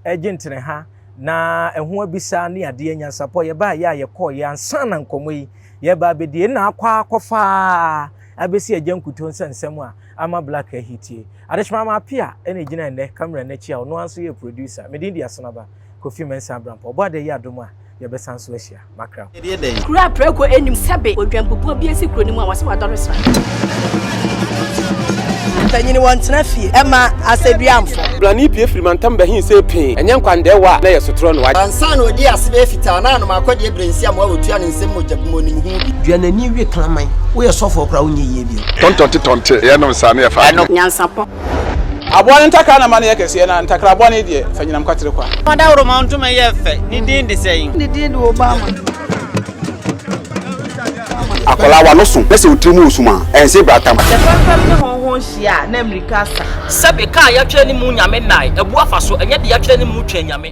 Speaker 5: ɛgye ntere ha na ɛho abisa ne adeɛ Nyansapɔ yɛba yɛ a yɛkɔ yɛ ansa na nkɔmmɔ yi yɛba abɛdie na akɔfa abɛsi agya nkuto nsɛm a ama black ahitie adehma ma apia ɛna gyina ɛnɛ camera n'akyi a ɔno anso yɛ producer medin dia sonaba Kofi Mensa Abrampa ɔbɔ de yɛ adom a yɛbɛsan so ahyia makra
Speaker 6: kura preko enim sebe odwampopo bi esi kuro ni mu a wase wadɔre sra tanyini wɔntena fie ɛma aseduamfo
Speaker 7: blani pie firimantam bɛhin sɛ pin ɛnyɛ nkwandewa na yɛ sotoro no wa
Speaker 8: ansa na odi ase be fita na anoma akɔde ebrensi am wawotua ne nsɛm mojabumo nim hu bi
Speaker 9: duanani wie klaman wo yɛ sɔfo kra wo nyɛ yie bi
Speaker 2: tontonte yɛnom sa ne yɛfa
Speaker 6: Nyansapɔ
Speaker 7: aboa ne ntakra na ma ne yɛ kɛseɛ na ntakra aboa ne deɛ fa nyinam kwatere kwa
Speaker 10: mada woro ntoma yɛ fɛ ni din de sɛyin
Speaker 6: ne din de Obama
Speaker 11: akola wa no so pese otrimu osuma ense bratam
Speaker 10: the family ne honhon hia na America sa
Speaker 9: sebe ka ya twɛ ne mu nyame nai ebu afa so ɛnyɛ de ya twɛ ne mu twɛ nyame